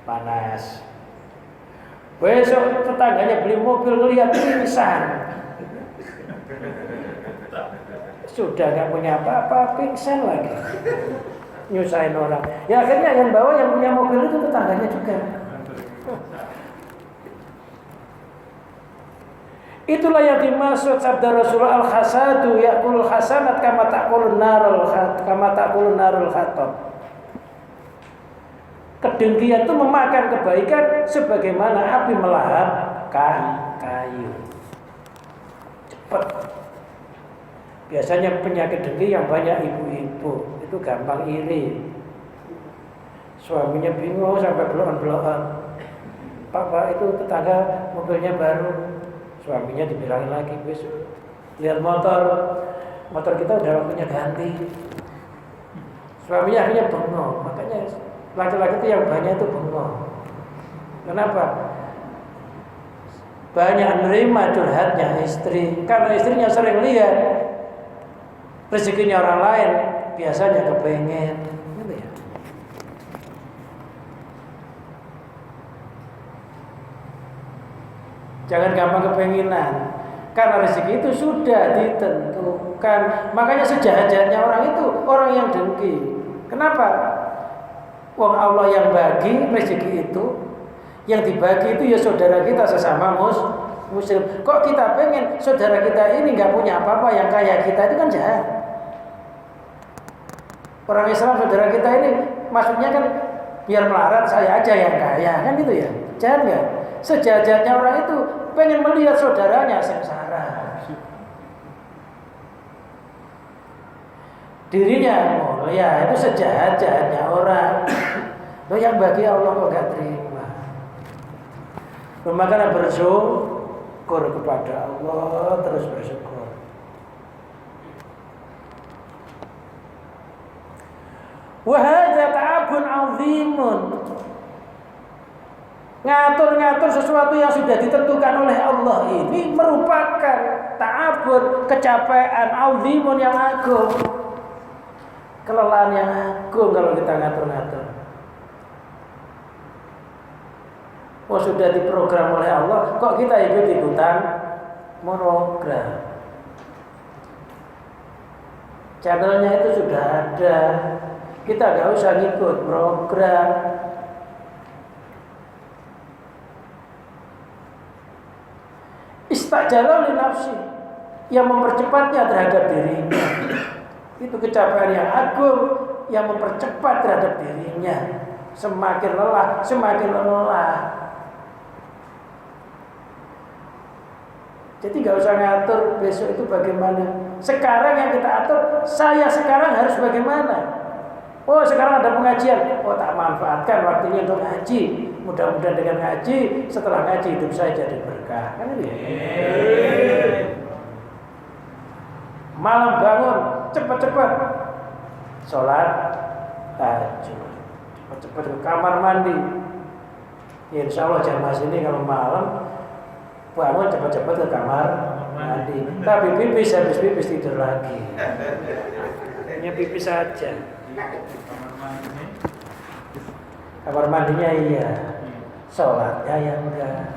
S1: Panas. Besok tetangganya beli mobil, ngelihat pingsan. Sudah gak punya apa-apa, pingsan lagi. Nyusahin orang. Ya akhirnya yang bawa yang punya mobil itu tetangganya juga. Itulah yang dimaksud sabda Rasulullah, al-hasadu ya'kulul hasanat kama ta'kulun narul khatab. Kedengkian itu memakan kebaikan sebagaimana api melahap kayu. Cepat. Biasanya penyakit dengki yang banyak ibu-ibu itu gampang iri. Suaminya bingung sampai belok-belok. Pak itu tetangga mobilnya baru. Suaminya dibilangin lagi, besok lihat motor kita udah waktunya ganti. Suaminya akhirnya bengong. Makanya laki-laki itu yang banyak itu bengong. Kenapa? Banyak menerima curhatnya istri, karena istrinya sering lihat rezekinya orang lain, biasanya kepengen. Gitu ya. Jangan gampang kepenginan, karena rezeki itu sudah ditentukan. Makanya sejahat-jahatnya orang itu orang yang dengki. Kenapa? Wong Allah yang bagi rezeki itu, yang dibagi itu ya saudara kita sesama muslim. Kok kita pengen saudara kita ini nggak punya apa-apa, yang kaya kita itu kan jahat. Orang Islam saudara kita ini maksudnya kan biar melarat saya aja yang kaya, kan gitu ya. Jahat nggak? Sejahat-jahatnya orang itu pengen melihat saudaranya sengsara. dirinya mulia, itu sejahat-jahatnya orang. Loh yang bagi Allah kok gak terima. Makanya bersyukur kepada Allah, terus bersyukur. Wa hadza ta'abun 'azimun. Ngatur-ngatur sesuatu yang sudah ditentukan oleh Allah ini merupakan ta'abun, kecapean, 'azimun yang agung. Kelelahan yang agung kalau kita ngatur-ngatur. Oh sudah diprogram oleh Allah, kok kita ikut-ikutan program? Channelnya itu sudah ada, kita gak usah ngikut program. Istajala li nafsi, yang mempercepatnya terhadap dirinya. Itu kecapean yang agung yang mempercepat terhadap dirinya. Semakin lelah, semakin lelah. Jadi gak usah ngatur besok itu bagaimana. Sekarang yang kita atur, saya sekarang harus bagaimana. Oh sekarang ada pengajian, oh tak manfaatkan waktunya untuk ngaji. Mudah-mudahan dengan ngaji, setelah ngaji hidup saya jadi berkah. Kan itu ya? Malam bangun, cepat-cepat sholat tahajud, cepat-cepat ke kamar mandi. Ya, insya Allah jamaah sini kalau malam bangun cepat-cepat ke kamar mandi. Tapi pipis, habis pipis tidur lagi. Hanya pipis saja. Kamar mandinya iya, sholatnya ya enggak.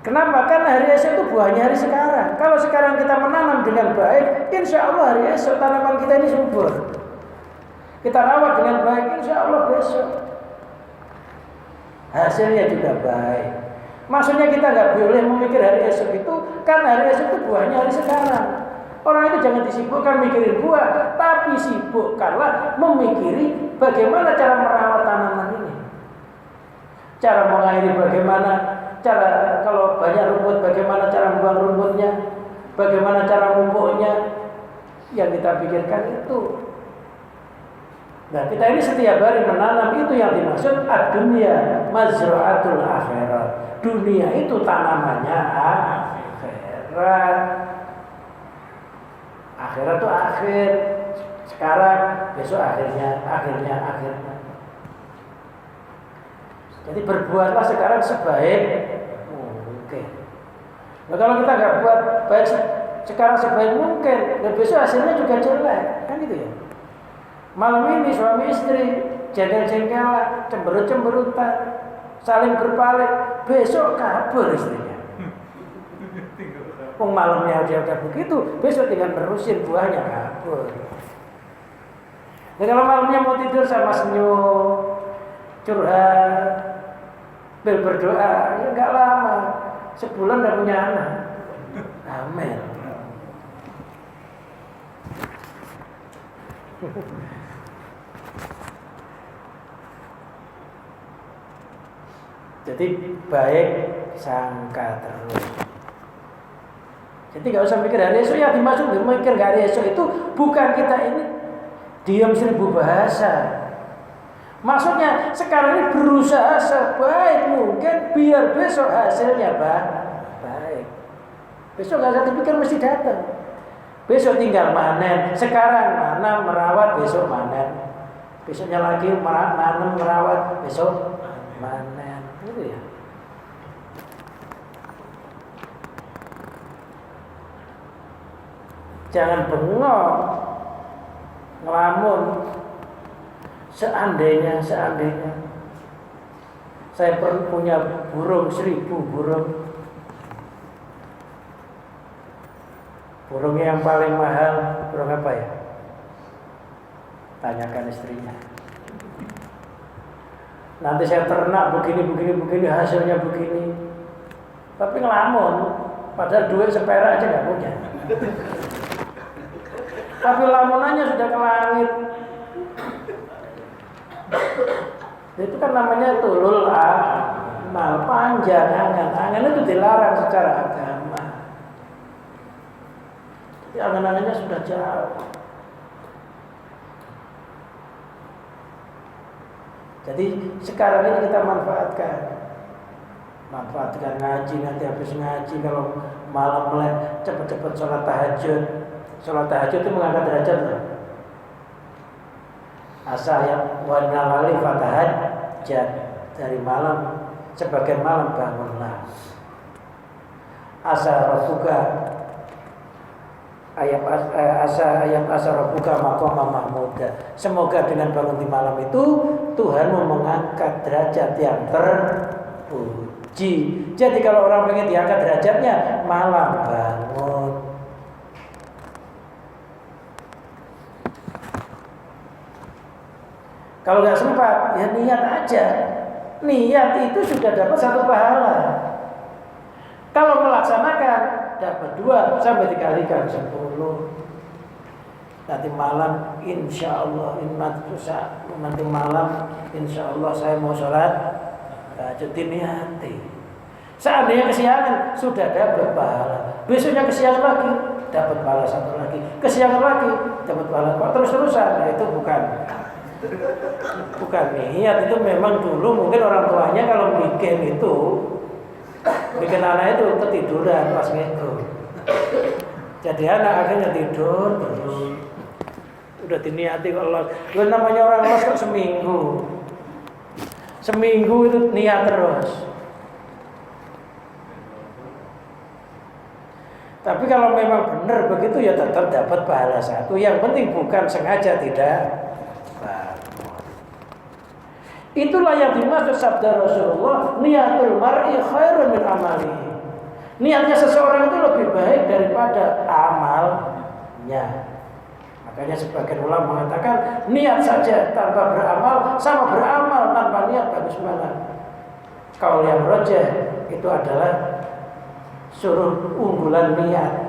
S1: Kenapa? Karena hari esok itu buahnya hari sekarang. Kalau sekarang kita menanam dengan baik, insya Allah hari esok tanaman kita ini subur. Kita rawat dengan baik, insya Allah besok hasilnya juga baik. Maksudnya kita nggak boleh memikir hari esok itu, karena hari esok itu buahnya hari sekarang. Orang itu jangan disibukkan mikirin buah, tapi sibukkanlah memikiri bagaimana cara merawat tanaman ini. Cara mengairi bagaimana, cara kalau banyak rumput bagaimana cara membuang rumputnya, bagaimana cara memupuknya. Yang kita pikirkan itu. Nah, kita ini setiap hari menanam, itu yang dimaksud ad-dunya mazra'atul akhirat. Dunia itu tanamannya akhirat. Akhirat itu akhir. Sekarang, besok akhirnya. Jadi berbuatlah sekarang sebaik mungkin. Nah, kalau kita nggak buat baik sekarang sebaik mungkin, dan besok hasilnya juga jelek, kan gitu ya. Malam ini suami istri jengkel-jengkelan, cemberut-cemberutan, saling berpaling, besok kabur istrinya. Malamnya udah begitu, besok tinggal nerusin buahnya kabur. Dan kalau malamnya mau tidur sama senyum, curhat, berdoa, ya nggak lama, sebulan udah punya anak, amin. Jadi baik sangka terus. Jadi nggak usah mikir hari esok, ya dimaksud mikir hari esok itu bukan kita ini diam 1000 bahasa. Maksudnya sekarang ini berusaha sebaik mungkin biar besok hasilnya baik. Besok nggak usah dipikir mesti datang. Besok tinggal manen. Sekarang nanam merawat, besok manen. Besoknya lagi nanam merawat, besok manen. Gitu ya. Jangan bengong, ngelamun. Seandainya saya punya burung 1000 burung. Burungnya yang paling mahal burung apa ya? Tanyakan istrinya. Nanti saya ternak begini hasilnya begini. Tapi ngelamun, padahal duit seperak aja nggak punya. Tapi lamunannya sudah ke langit. Itu kan namanya tulul amal, panjang angan. Angan itu dilarang secara agama. angan-angannya sudah jauh. Jadi sekarang ini kita manfaatkan ngaji, nanti habis ngaji kalau malam mulai cepat-cepat sholat tahajud. Sholat tahajud itu mengangkat derajat loh. Asa ya wanalali fatahajat, dari malam sebagian malam bangunlah. Asa rabbuka ayat asa rabbuka maqama mahmuda. Semoga dengan bangun di malam itu Tuhan mengangkat derajat yang terpuji. Jadi kalau orang pengen diangkat derajatnya, malam bangun. Kalau nggak sempat, ya niat aja. Niat itu sudah dapat 1 pahala. Kalau melaksanakan, dapat 2 sampai dikalikan 10. Nanti malam, insya Allah, nanti malam, insya Allah saya mau sholat tahajud, niati. Seandainya kesiangan, sudah dapat pahala. Besoknya kesiangan lagi, dapat pahala 1 lagi. Kesiangan lagi, dapat pahala. Kok terus-terusan? Nah, itu bukan niat. Itu memang dulu mungkin orang tuanya kalau bikin anak itu ketiduran pas ngego. Jadi anak akhirnya tidur terus. Udah diniati Allah. Lu namanya orang los kok seminggu itu niat terus. Tapi kalau memang benar begitu ya tetap dapat pahala 1. Yang penting bukan sengaja tidak bangun. Itulah yang dimaksud sabda Rasulullah, niatul mar'i khairun min amalihi. Niatnya seseorang itu lebih baik daripada amalnya. Makanya sebagian ulama mengatakan niat saja tanpa beramal sama beramal tanpa niat bagus banget. Kaul yang rajih itu adalah suruh unggulan niat.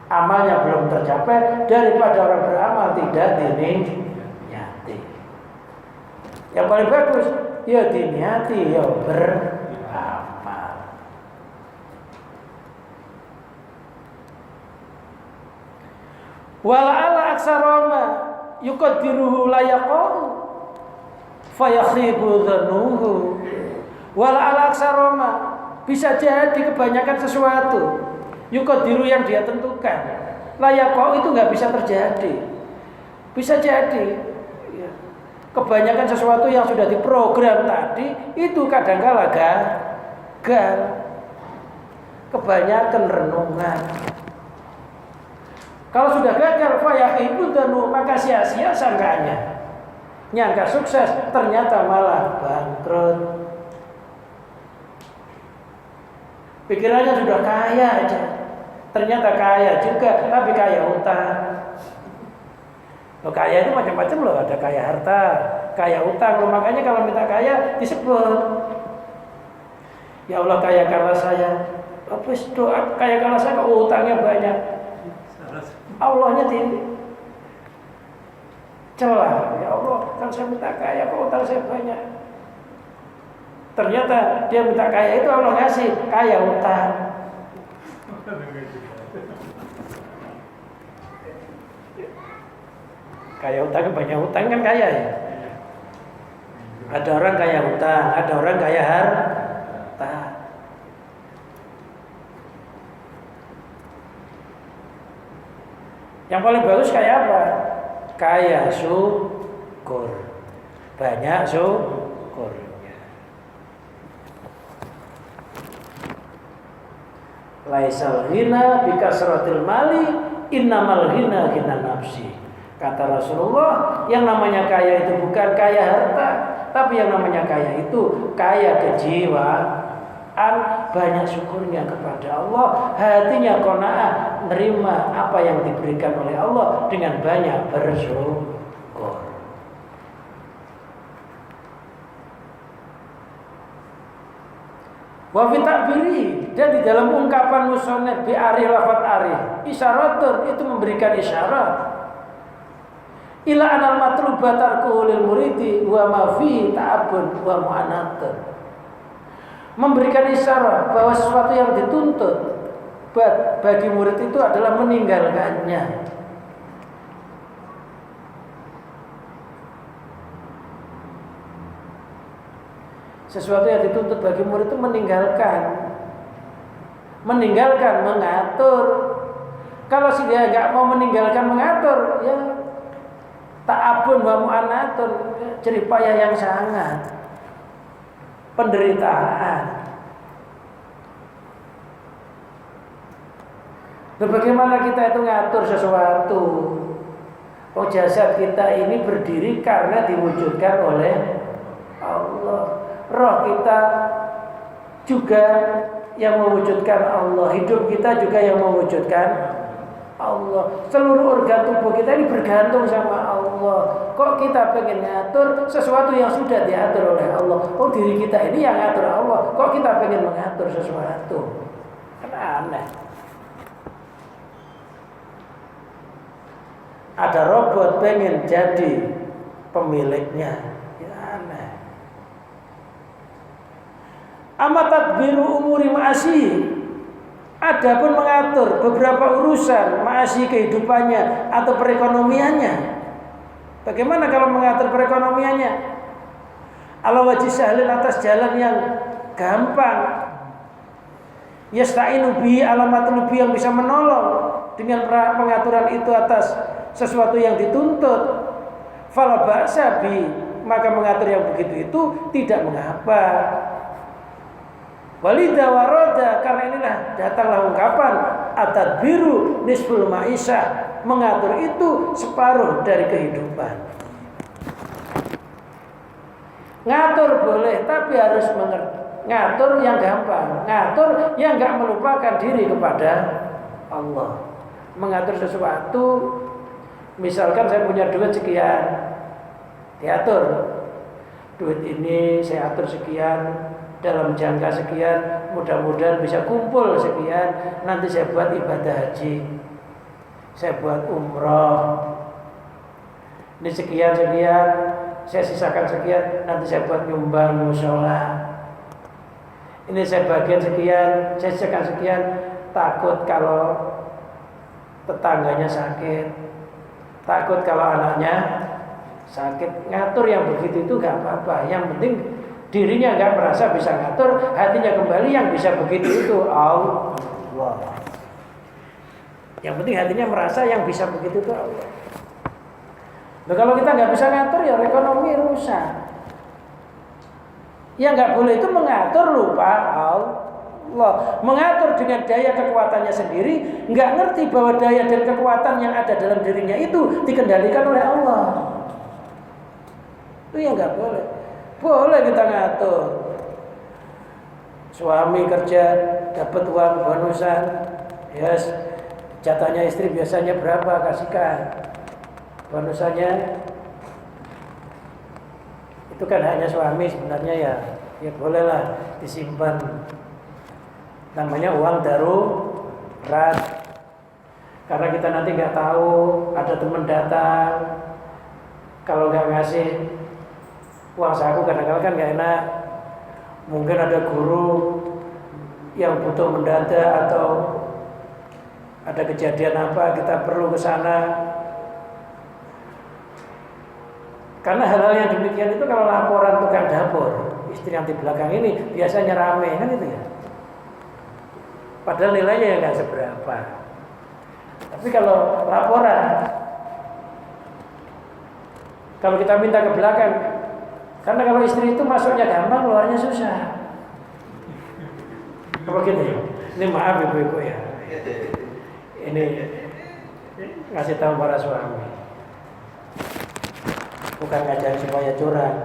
S1: Amalnya belum tercapai daripada orang beramal tidak diniati. Yang paling bagus ya diniati ya beramal. Wala'ala aksaroma yukadiruhu layaqahu fayakhibu dhanuhu. Wala'ala aksaroma, bisa jadi kebanyakan sesuatu yukadiru yang dia tentukan, layaqahu itu nggak bisa terjadi. Bisa jadi kebanyakan sesuatu yang sudah diprogram tadi itu kadang-kala gagal. Kebanyakan renungan. Kalau sudah gagal, fayahibu danu, maka sia-sia sangkanya. Nyangka sukses, ternyata malah bangkrut. Pikirannya sudah kaya aja, ternyata kaya juga, tapi kaya utang. Loh, kaya itu macam-macam loh, ada kaya harta, kaya utang. Loh, makanya kalau minta kaya disebut, ya Allah kayakanlah saya. Habis doa kayakanlah saya, kok utangnya banyak. Allahnya celah, ya Allah, kan saya minta kaya, kok utang saya banyak. Ternyata dia minta kaya itu Allah ngasih kaya utang. Kaya utang banyak utang kan kaya ya. Ada orang kaya utang, ada orang kaya harta. Yang paling bagus kayak apa? Kaya syukur. Banyak syukurnya. Laisal ghina bikasratil mali, innamal ghina ghina nafsi. Kata Rasulullah, yang namanya kaya itu bukan kaya harta, tapi yang namanya kaya itu kaya kejiwaan. Banyak syukurnya kepada Allah, hatinya qanaah menerima apa yang diberikan oleh Allah dengan banyak bersyukur. Wa fi ta'biri, dan di dalam ungkapan musannaf bi arih lafaz arih, isyaratun, itu memberikan isyarat ila anal matlubatar kulil muridi wa ma fi ta'abbun wa mu'anatun, memberikan isyarat bahwa sesuatu yang dituntut bagi murid itu adalah meninggalkannya. Sesuatu yang dituntut bagi murid itu meninggalkan mengatur. Kalau dia nggak mau meninggalkan mengatur, ya ta'abun wa mu'anatun, jerih payah yang sangat, penderitaan. Dan bagaimana kita itu ngatur sesuatu? Oh, jasad kita ini berdiri karena diwujudkan oleh Allah. Roh kita juga yang mewujudkan Allah. Hidup kita juga yang mewujudkan Allah. Seluruh organ tubuh kita ini bergantung sama Allah. Kok kita pengen ngatur sesuatu yang sudah diatur oleh Allah? Oh, diri kita ini yang ngatur Allah. Kok kita pengen mengatur sesuatu? Kan aneh. Ada robot pengen jadi pemiliknya. Ya aneh. Amat tadbiru umuri ma'asi. Adapun mengatur beberapa urusan ma'asi kehidupannya atau perekonomiannya. Bagaimana kalau mengatur perekonomiannya? Ala wajhi sahlin, atas jalan yang gampang. Yasta'inu bihi alamatul bi, yang bisa menolong dengan pengaturan itu atas sesuatu yang dituntut. Fala ba'sa bi, maka mengatur yang begitu itu tidak mengapa. Walidah waroda, karena inilah datanglah ungkapan at-tadbiru nisful ma'isyah, mengatur itu separuh dari kehidupan. Ngatur boleh, tapi harus ngatur yang gampang, ngatur yang enggak melupakan diri kepada Allah. Mengatur sesuatu, misalkan saya punya duit sekian, diatur. Duit ini saya atur sekian, dalam jangka sekian, mudah-mudahan bisa kumpul sekian, nanti saya buat ibadah haji, saya buat umroh, ini sekian, saya sisakan sekian, nanti saya buat nyumbang mushola, ini saya bagian sekian, saya sisakan sekian, takut kalau tetangganya sakit, takut kalau anaknya sakit. Ngatur yang begitu itu gak apa-apa, yang penting dirinya enggak merasa bisa ngatur, hatinya kembali yang bisa begitu itu Allah. Yang penting hatinya merasa yang bisa begitu itu Allah. Nah, kalau kita enggak bisa ngatur, ya ekonomi rusak. Yang enggak boleh itu mengatur lupa Allah. Mengatur dengan daya kekuatannya sendiri, enggak ngerti bahwa daya dan kekuatan yang ada dalam dirinya itu dikendalikan oleh Allah. Itu yang enggak boleh. Boleh kita ngatur. Suami kerja dapat uang bonusan, yes, jatahnya istri biasanya berapa, kasihkan bonusannya. Itu kan hanya suami sebenarnya, ya bolehlah disimpan. Namanya uang darurat. Karena kita nanti nggak tahu, ada teman datang, kalau nggak ngasih uang saku kadang-kadang kan gak enak. Mungkin ada guru yang butuh mendadak atau ada kejadian apa, kita perlu ke sana. Karena hal-hal yang demikian itu kalau laporan tukang dapur, istri yang di belakang ini biasanya rame kan itu ya. Padahal nilainya ya gak seberapa. Tapi kalau laporan, kalau kita minta ke belakang, karena kalau istri itu masuknya gampang, keluarnya susah. Apa gitu ya? Ini maaf ibu-ibu ya. Ini ngasih tahu para suami. Bukan ngajarin supaya curang.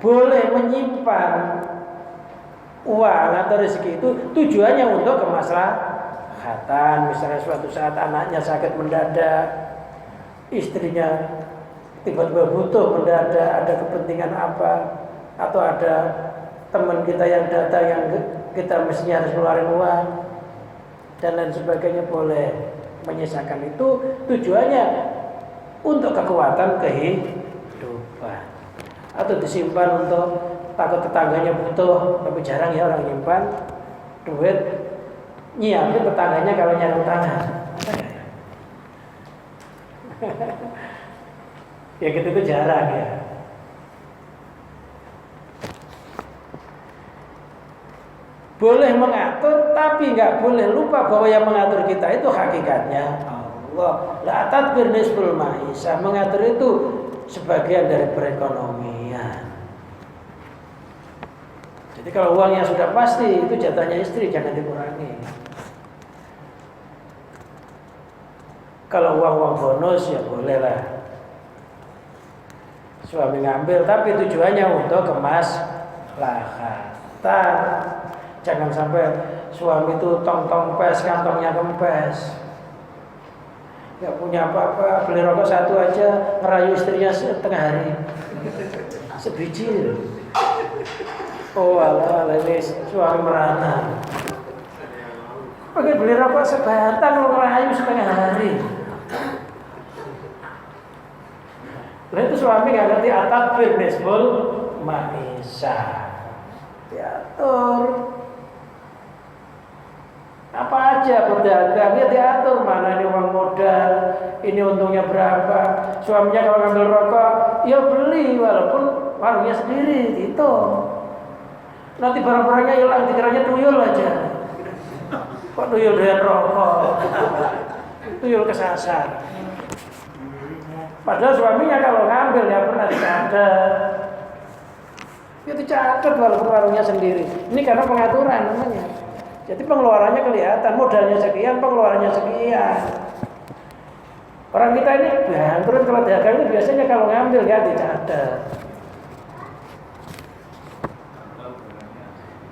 S1: Boleh menyimpan uang atau rezeki itu tujuannya untuk kemaslahatan. Misalnya suatu saat anaknya sakit mendadak, istrinya tiba-tiba butuh mendadak, ada kepentingan apa, atau ada teman kita yang datang yang kita mestinya harus keluarin uang dan lain sebagainya, boleh menyisakan itu tujuannya untuk kekuatan kehidupan atau disimpan untuk takut tetangganya butuh, tapi jarang ya orang nyimpan duit, nyiapin tetangganya kalau nyari utangan. Ya gitu itu jarang ya. Boleh mengatur, tapi nggak boleh lupa bahwa yang mengatur kita itu hakikatnya Allah. La tadbir nisful ma'isah, mengatur itu sebagian dari perekonomian. Jadi kalau uangnya sudah pasti, itu jatahnya istri, jangan dikurangi. Kalau uang-uang bonus ya bolehlah suami ngambil, tapi tujuannya untuk kemaslahatan. Jangan sampai suami itu tong-tong pes, kantongnya kempes, nggak punya apa-apa, beli rokok satu aja, ngerayu istrinya setengah hari, sebiji. Oh alah, ini suami merana. Pakai beli rokok sebatang, ngerayu setengah hari. Lalu itu suami nggak ngerti at-tadbir nisful ma'isah. Diatur. Apa aja berdagang, ya diatur, mana ini uang modal, ini untungnya berapa. Suaminya kalau ngambil rokok, ya beli walaupun warungnya sendiri, gitu. Nanti barang-barangnya hilang, dikiranya tuyul aja. Kok tuyul dengan rokok? Tuyul kesasar. Padahal suaminya kalau ngambil ya pernah dicatat. Ya dicatat walaupun warungnya sendiri. Ini karena pengaturan namanya. Jadi pengeluarannya kelihatan, modalnya sekian, pengeluarannya sekian. Orang kita ini bangkrut kalau dagang ini biasanya kalau ngambil ya dicatat.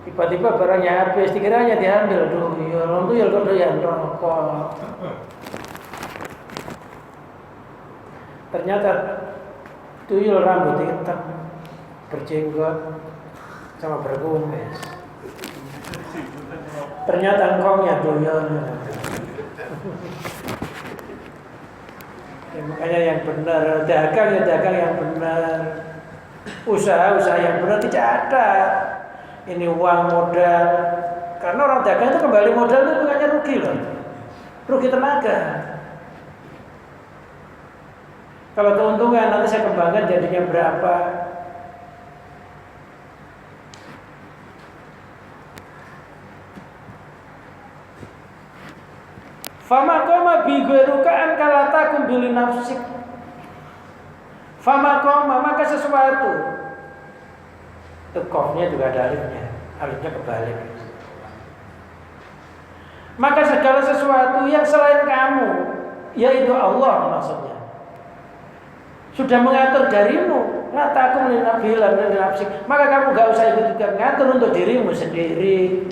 S1: Tiba-tiba barangnya habis, dikiranya diambil, tuyul kok doyan rokok. Ternyata tuyul rambut hitam, berjenggot, sama berkumis. Ternyata engkongnya tuyul. Ya, makanya yang benar, dagang ya dagang yang benar, usaha yang benar dicatat. Ini uang modal, karena orang dagang itu kembali modal itu bukannya rugi loh, rugi tenaga. Kalau keuntungan nanti saya kembangkan jadinya berapa. Fama koma biguerukaan kalatakum bili nafsik. Fama koma, maka sesuatu. Tekofnya juga ada alifnya kebalik. Maka segala sesuatu yang selain kamu, yaitu Allah maksudnya, sudah mengatur darimu. Latakum bili nafsik. Maka kamu gak usah ikut-ikutan ngatur untuk dirimu sendiri.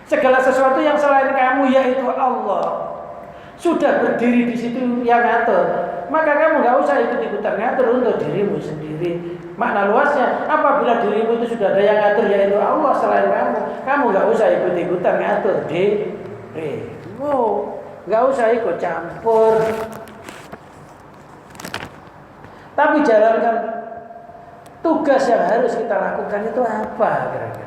S1: Segala sesuatu yang selain kamu yaitu Allah sudah berdiri di situ yang ngatur, maka kamu nggak usah ikut-ikutan ngatur untuk dirimu sendiri. Makna luasnya, apabila dirimu itu sudah ada yang ngatur yaitu Allah selain kamu nggak usah ikut-ikutan ngatur dirimu, nggak usah ikut campur. Tapi jalankan tugas yang harus kita lakukan itu apa kira-kira?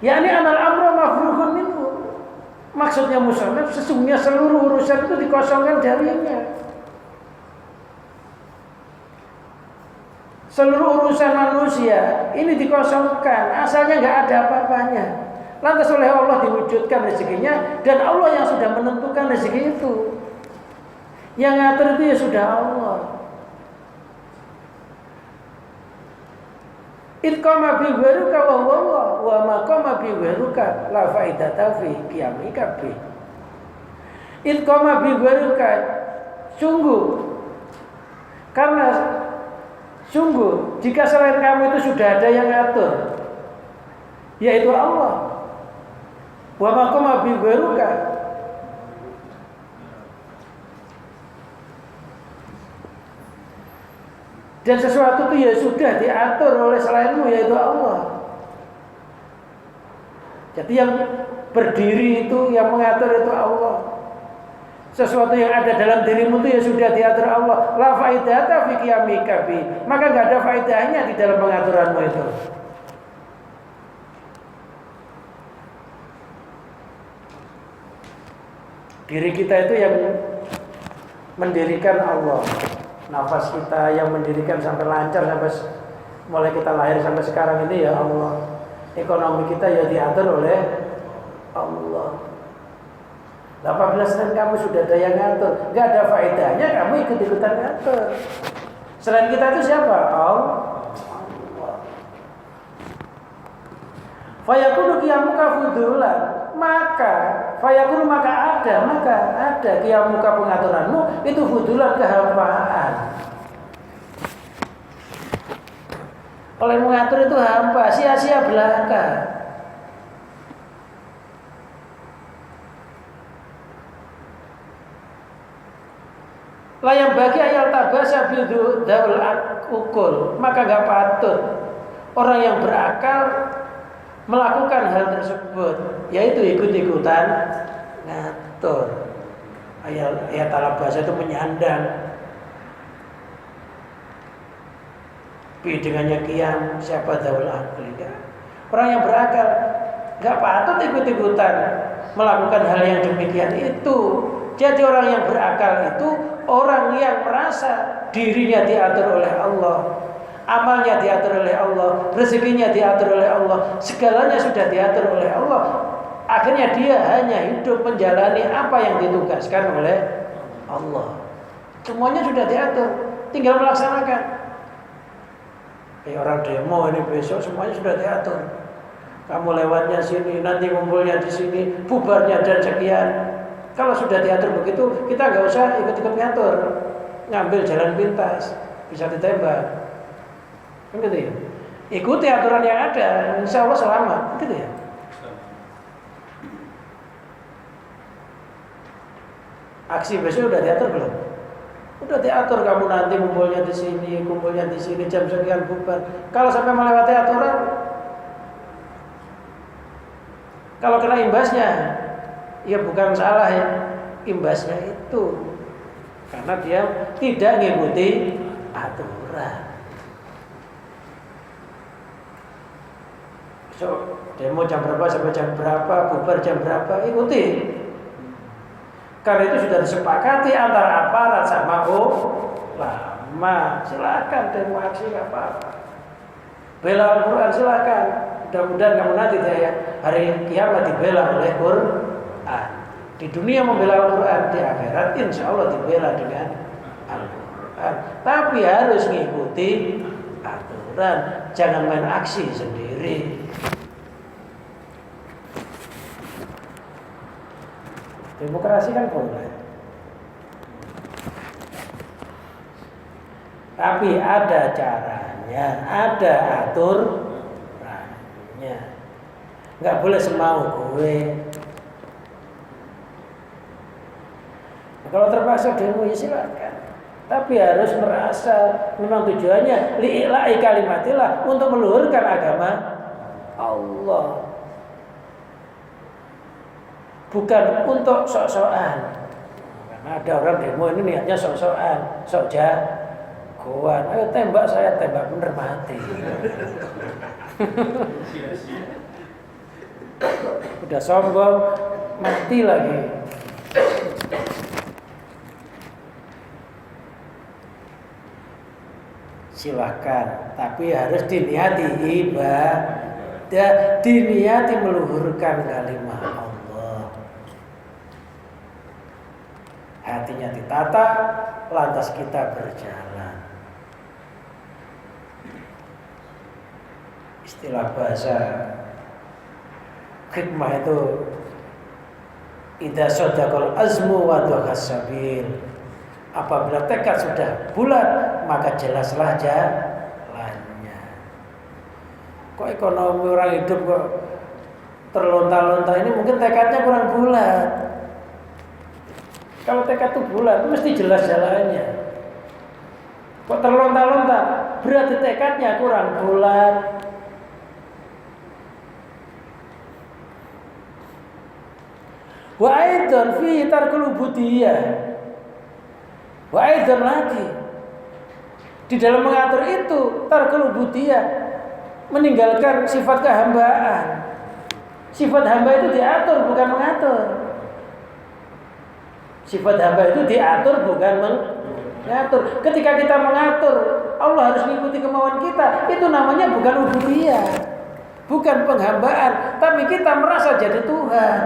S1: yakni amal amro mafrughun minhu. Maksudnya musannaf sesungguhnya seluruh urusan itu dikosongkan darinya. Seluruh urusan manusia ini dikosongkan, asalnya nggak ada apa-apanya. Lantas oleh Allah diwujudkan rezekinya, dan Allah yang sudah menentukan rezeki itu. Yang ngatur itu ya sudah Allah. Idqama bi gharuka wa huwa wa maqama bi gharuka la faidata fi qiyamika bi. Idqama bi gharuka, sungguh, karena sungguh jika selain kamu itu sudah ada yang ngatur, yaitu Allah. Wa maqama bi gharuka, dan sesuatu itu ya sudah diatur oleh selainmu yaitu Allah. Jadi yang berdiri itu, yang mengatur itu Allah. Sesuatu yang ada dalam dirimu itu ya sudah diatur Allah. La faidata fi qiyamika bi. Maka enggak ada faedahnya di dalam pengaturanmu itu. Diri kita itu yang mendirikan Allah. Nafas kita yang mendirikan sampai lancar, sampai mulai kita lahir sampai sekarang ini ya Allah. Ekonomi kita ya diatur oleh Allah. 18 tahun kamu sudah ada yang ngatur, gak ada faedahnya kamu ikut-ikutan ngatur. Selain kita itu siapa? Allah. Fayakunu qiyamuka fudulan, maka ada qiyamuka pengaturanmu itu fudulan, kehampaan. Kalau yang mengatur itu hampa, sia-sia belaka. Layang bagi ayat tabasa bidu daul ukul, maka gak patut orang yang berakal melakukan hal tersebut, yaitu ikut-ikutan ngatur. Ayat tabasa itu menyandang. Bi dengannya qiyam siapa daul akal. Orang yang berakal gak patut ikut-ikutan melakukan hal yang demikian itu. Jadi orang yang berakal itu orang yang merasa dirinya diatur oleh Allah, amalnya diatur oleh Allah, rezekinya diatur oleh Allah, segalanya sudah diatur oleh Allah. Akhirnya dia hanya hidup menjalani apa yang ditugaskan oleh Allah. Semuanya sudah diatur, tinggal melaksanakan. Orang demo ini besok semuanya sudah diatur. Kamu lewatnya sini, nanti ngumpulnya di sini, bubarnya dan sekian. Kalau sudah diatur begitu, kita nggak usah ikut-ikut ngatur, ngambil jalan pintas, bisa ditembak, kan gitu ya. Ikuti aturan yang ada, insya Allah selamat, gitu ya. Aksi besok udah diatur belum? Udah diatur, kamu nanti kumpulnya di sini, jam sekian bubar. Kalau sampai melewati aturan, kalau kena imbasnya, ya bukan salah ya, imbasnya itu karena dia tidak mengikuti aturan. So, demo jam berapa sampai jam berapa, bubar jam berapa, ikuti. Karena itu sudah disepakati antara aparat sama ulama. Silakan demo aksi nggak apa-apa. Bela Al-Quran silakan. Mudah-mudahan kamu nanti hari kiamat dibela oleh Quran. Di dunia membela Al-Quran, di akhirat insya Allah dibela dengan Al-Quran. Tapi harus mengikuti aturan, jangan main aksi sendiri. Demokrasi kan boleh, tapi ada caranya, ada aturannya. Nggak boleh semau gue. Kalau terpaksa demo ya silakan, tapi harus merasa memang tujuannya li'ila'i kalimatillah, untuk meluhurkan agama Allah, bukan untuk sok-sokan. Karena ada orang demo ini niatnya sok-sokan, sok jagoan. Ayo tembak saya, tembak bener mati. Udah sombong, mati lagi. Silahkan, tapi harus diniati ibadah, diniati meluhurkan kalimat Allah. Hatinya ditata, lantas kita berjalan. Istilah bahasa hikmah itu idza sadaqal azmu wa dhahas sabil. Apabila tekad sudah bulat, maka jelaslah jalannya. Kok ekonomi orang hidup kok terlonta-lonta, ini mungkin tekadnya kurang bulat. Kalau tekad itu bulat, mesti jelas jalannya. Kok terlonta-lonta, berarti tekadnya kurang bulat. Wa aidan fi tarkul ubudiyah. Wa aidan lagi di dalam mengatur itu tarkul ubudiyah, meninggalkan sifat kehambaan. Sifat hamba itu diatur bukan mengatur. Sifat hamba itu diatur bukan mengatur. Ketika kita mengatur, Allah harus mengikuti kemauan kita. Itu namanya bukan ubudiyah, bukan penghambaan, tapi kita merasa jadi Tuhan.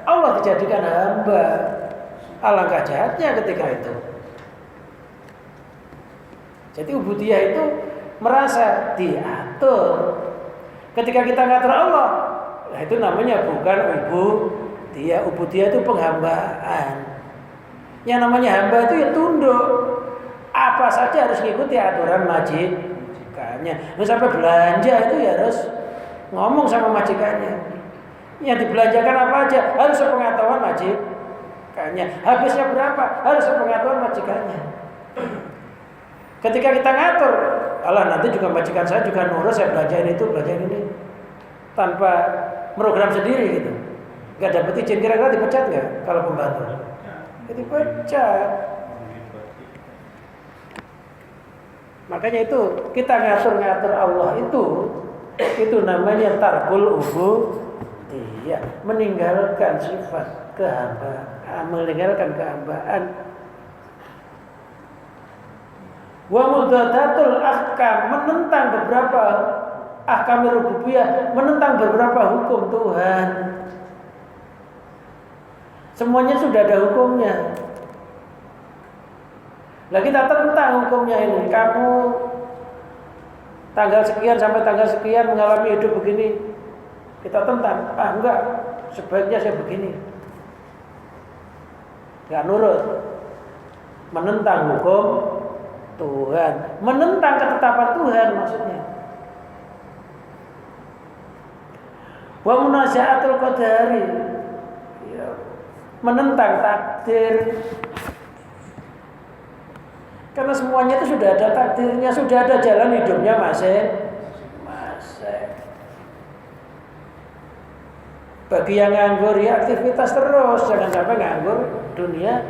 S1: Allah dijadikan hamba. Alangkah jahatnya ketika itu. Jadi ubudiyah itu merasa diatur. Ketika kita ngatur Allah, nah itu namanya bukan ubudiyah. Ubudiyah itu penghambaan. Yang namanya hamba itu ya tunduk. Apa saja harus mengikuti aturan majikannya. Nah, sampai belanja itu ya harus ngomong sama majikannya. Yang dibelanjakan apa aja harus sepengetahuan majikannya. Habisnya berapa harus sepengetahuan majikannya. Ketika kita ngatur, Allah nanti juga majikan saya juga nurut, saya belanjain itu, belanjain ini, tanpa program sendiri gitu. Gak dapet izin, kira-kira dipecat nggak kalau pembantu? Dipecat. Makanya itu kita ngatur-ngatur Allah itu namanya tarkul ubudiyah, meninggalkan sifat kehambaan, meninggalkan kehambaan. Wa mudadatul ahkam, menentang beberapa ahkam rububiyah, menentang beberapa hukum Tuhan. Semuanya sudah ada hukumnya. Lah kita tentang hukumnya ini. Kamu tanggal sekian sampai tanggal sekian mengalami hidup begini. Kita tentang. Ah enggak, sebaiknya saya begini. Enggak nurut. Menentang hukum Tuhan, menentang ketetapan Tuhan maksudnya. Wa munaza'atul qadari, ya, menentang takdir. Karena semuanya itu sudah ada takdirnya, sudah ada jalan hidupnya masing-masing. Bagi yang nganggur ya aktivitas terus, jangan sampai nganggur dunia,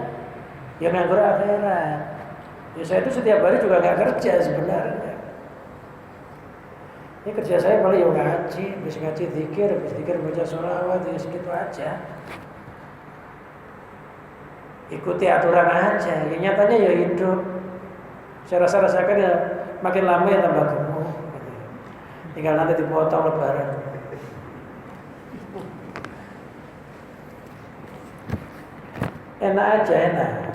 S1: ya nganggur akhirat. Ya saya itu setiap hari juga nggak kerja sebenarnya. Ini kerja saya paling ya ngaji, habis ngaji zikir, habis zikir baca sholawat, ya segitu aja. Ikuti aturan aja. Yang nyatanya ya hidup. Saya rasakan ya makin lama ya tambah gemuk. Tinggal nanti dipotong lebaran. Enak aja, enak.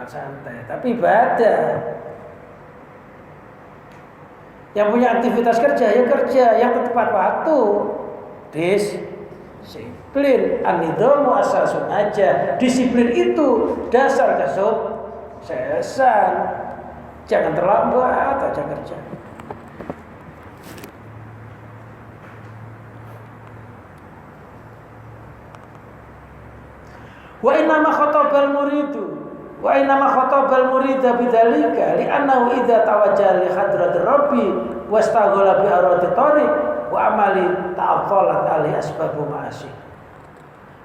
S1: Santai, tapi ibadah. Yang punya aktivitas kerja ya kerja, yang tepat waktu, disiplin. An-nidhamu asasun aja. Disiplin itu dasar kesuksesan. Jangan terlambat aja kerja. Wa innama khatabal muridu wa inama khatabal murida bidzalika li'annahu idza tawajjaha li hadratir rabbi wastaghala bi arati tariq wa amali ta'affalat ali asbabu ma'asi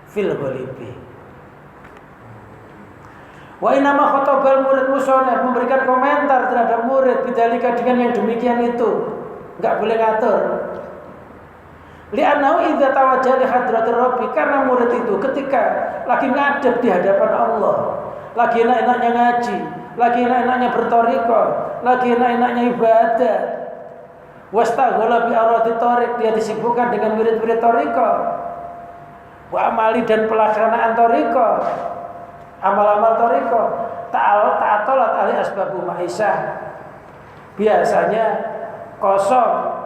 S1: fil ghalibi. Wa inama khatabal murid musonef memberikan komentar terhadap murid bidzalika dengan yang demikian itu, enggak boleh ngatur. Li'annahu idza tawajjaha li hadratir rabbi, karena murid itu ketika lagi ngadep di hadapan Allah, lagi enak-enaknya ngaji, lagi enak-enaknya berthariqah, lagi enak-enaknya ibadah. Wastaghala bi arati thariq, dia disibukkan dengan wirid-wirid thariqah. Wa amali dan pelaksanaan thariqah, amal-amal thariqah. Ta'atalat ali asbabu ma'isah. Biasanya kosong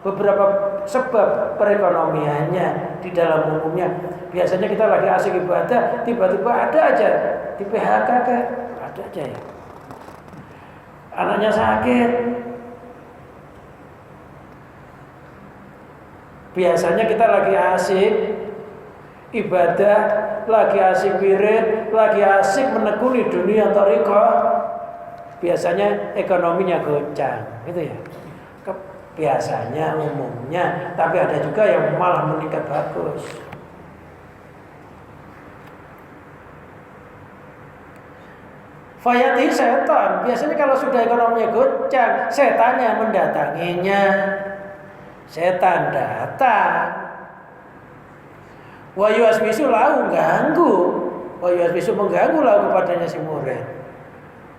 S1: beberapa sebab perekonomiannya di dalam umumnya. Biasanya kita lagi asik ibadah, tiba-tiba ada aja di PHK kan, ada aja ya. Anaknya sakit. Biasanya kita lagi asik ibadah, lagi asik wirid, lagi asik menekuni dunia thariqah. Biasanya ekonominya goncang, gitu ya. Biasanya umumnya, tapi ada juga yang malah meningkat bagus. Fayati setan. Biasanya kalau sudah ekonominya goncang, setannya mendatanginya. Setan datang. Wa yuwaswisu lahu ganggu. Wa yuwaswisu mengganggu lahu kepadanya si murid.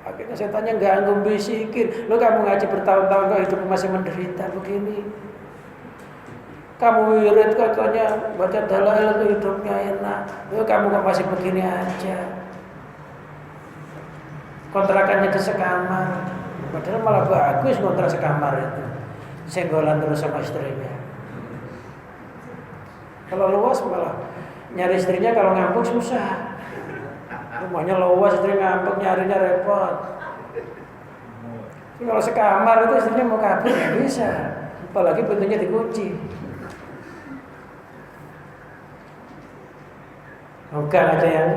S1: Akhirnya setannya ganggu, bisikin. Lo kamu ngaji bertahun-tahun kok hidup masih menderita begini. Kamu wirid katanya baca dalail itu hidupnya enak. Lo kamu kok masih begini aja. Kontrakannya di sekamar, padahal malah bagus kontrak sekamar itu. Senggolan terus sama istrinya. Kalau luas malah nyari istrinya kalau ngambek susah. Rumahnya luas, istri ngambek nyarinya repot. Tapi kalau sekamar itu istrinya mau kabur nggak bisa, apalagi pintunya dikunci. Gang ada yang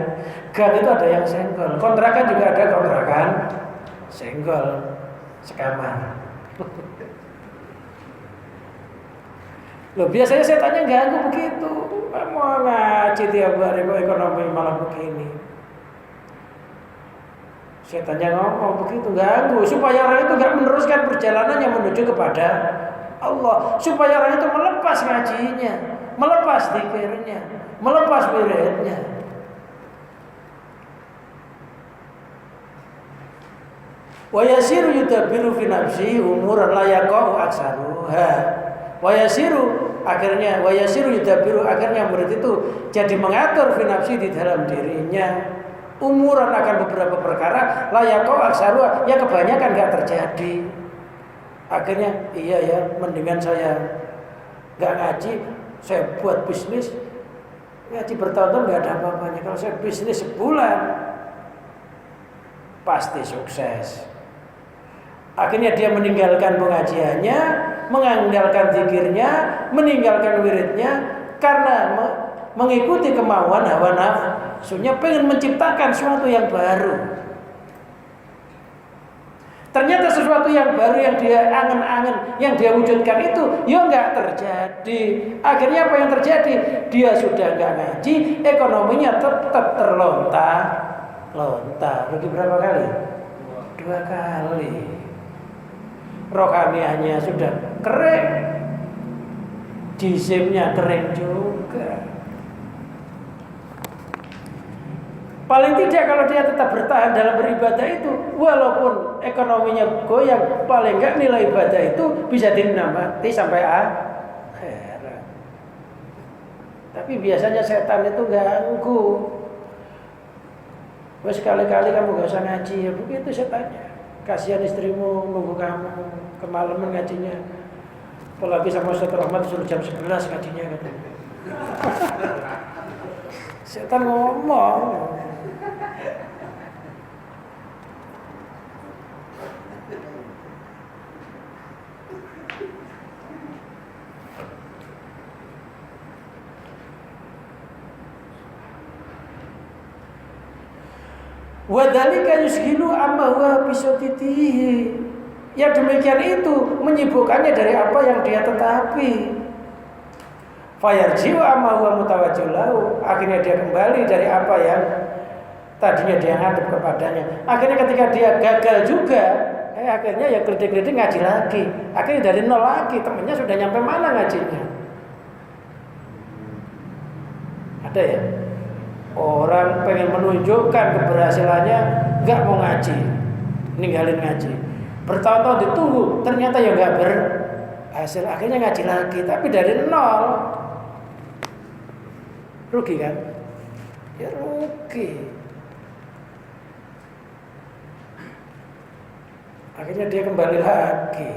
S1: gang itu ada yang senggol. Kontrakan juga ada kontrakan senggol sekamar. Loh biasanya setannya ganggu begitu. Mau ngaji tiap hari kok ekonomi malah begini. Setannya ngomong begitu ganggu supaya orang itu gak meneruskan perjalanannya menuju kepada Allah, supaya orang itu melepas ngajinya, melepas zikirnya, melepas wiridnya. Wa yasiru yudabiru fi nafsi umuran la yaqau aksaruha. Wa yasiru akhirnya wa yasiru yudabiru akhirnya murid itu jadi mengatur fi nafsi di dalam dirinya umuran akan beberapa perkara la yaqau aksaruha, ya kebanyakan enggak terjadi. Akhirnya iya ya, mendingan saya enggak ngaji, saya buat bisnis. Ngaji bertahun-tahun enggak ada apa-apanya. Kalau saya bisnis sebulan pasti sukses. Akhirnya dia meninggalkan pengajiannya, meninggalkan zikirnya, meninggalkan wiridnya karena mengikuti kemauan hawa nafsunya, pengen menciptakan sesuatu yang baru. Ternyata sesuatu yang baru yang dia angen-angen, yang dia wujudkan itu, ya nggak terjadi. Akhirnya apa yang terjadi? Dia sudah nggak ngaji, ekonominya tetap terlontar. Rugi berapa kali? 2 kali. Rohaniahnya sudah kering, jisimnya kering juga. Paling tidak kalau dia tetap bertahan dalam beribadah itu, walaupun ekonominya goyang, paling enggak nilai ibadah itu bisa dinamati sampai akhirat. Tapi biasanya setan itu ganggu. Wes sekali-kali kamu gak usah ngaji, ya begitu setannya. Kasihan istrimu nunggu kamu kemalaman ngajinya. Apalagi sama Ustaz Rahmat suruh jam 11 ngajinya katanya. Setan ngomong. Wadhalika yushilu amma huwa bisotitihi. Yang demikian itu menyibukkannya dari apa yang dia tetapi. Fayarjiu amma huwa mutawajjilahu. Akhirnya dia kembali dari apa yang tadinya dia ngadep kepadanya. Akhirnya ketika dia gagal juga, akhirnya ya kritik-kritik ngaji lagi. Akhirnya dari nol lagi, temannya sudah nyampe mana ngajinya. Ada ya? Orang pengen menunjukkan keberhasilannya, nggak mau ngaji, ninggalin ngaji. Bertahun-tahun ditunggu, ternyata ya nggak berhasil. Akhirnya ngaji lagi, tapi dari nol. Rugi kan? Ya rugi. Akhirnya dia kembali lagi.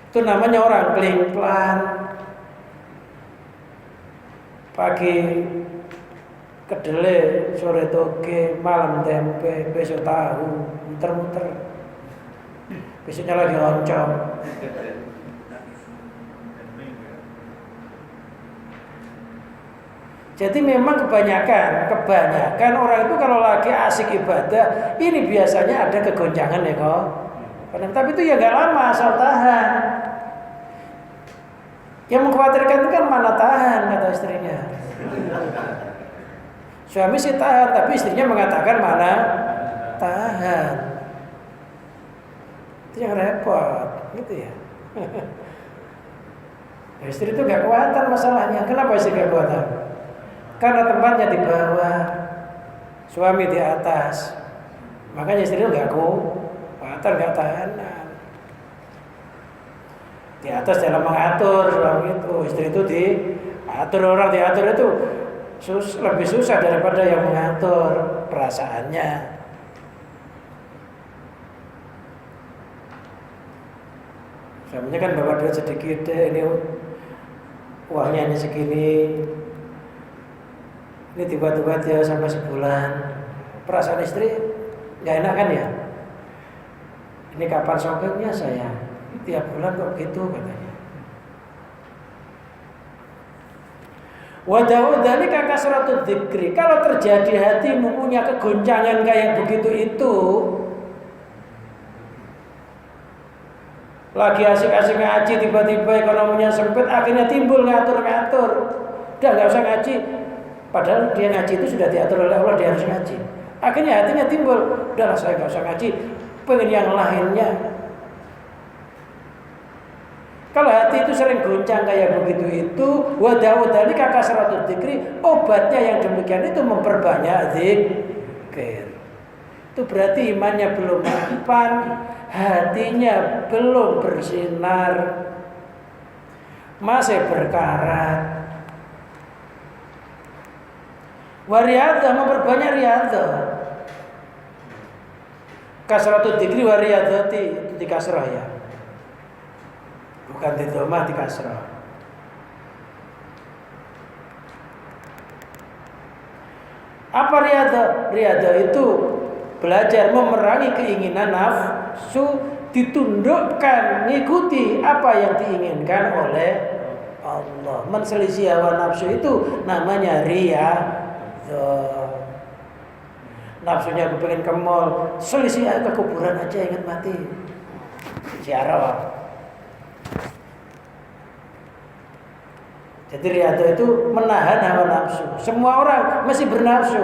S1: Itu namanya orang pelin-pelan. Pagi kedelai, sore toge, malam tempe, besok tahu, muter-muter. Besoknya lagi oncom. Jadi memang kebanyakan orang itu kalau lagi asik ibadah, ini biasanya ada kegoncangan ya kok. Tapi itu ya nggak lama, asal tahan. Yang mengkhawatirkan itu kan mana tahan, kata istrinya. Suami sih tahan, tapi istrinya mengatakan mana tahan. Itu yang repot, gitu ya. Istri itu gak kuatan masalahnya. Kenapa istri gak kuatan? Karena tempatnya di bawah, suami di atas. Makanya istri itu gak kuatan, gak tahanan. Di atas dalam mengatur suami itu, istri itu diatur. Orang diatur itu lebih susah daripada yang mengatur perasaannya. Suaminya kan bawa duit sedikit deh, ini uangnya hanya segini. Ini tiba-tiba dia sampai sebulan. Perasaan istri nggak enak kan ya? Ini kapan songkoknya saya? Tiap bulan kok gitu katanya. Wadau dzalika kasratud dzikri. Kalau terjadi hatimu punya kegoncangan kayak begitu itu, lagi asik-asik ngaji tiba-tiba ekonominya sempit, akhirnya timbul ngatur-ngatur. Udah nggak usah ngaji. Padahal dia ngaji itu sudah diatur oleh Allah, dia harus ngaji. Akhirnya hatinya timbul, udahlah saya nggak usah ngaji, pengen yang lainnya. Kalau hati itu sering goncang kayak begitu itu, wadau dzalika kasratud dzikri, obatnya yang demikian itu memperbanyak zikir. Itu berarti imannya belum mapan, hatinya belum bersinar, masih berkarat. Wariyadhah, memperbanyak riyadhah. Kasratud dzikri wariyadhati, itu di kasrah ya. Bukan di dhammah, di kasrah. Apa riyadhah? Riyadhah itu belajar memerangi keinginan nafsu, ditundukkan, ngikuti apa yang diinginkan oleh Allah. Menselisih hawa nafsu itu namanya riyadhah. Nafsunya kepengen ke mall, selisih ke kuburan aja, ingat mati. Ziarah. Jadi riyadhah itu menahan hawa nafsu. Semua orang masih bernafsu.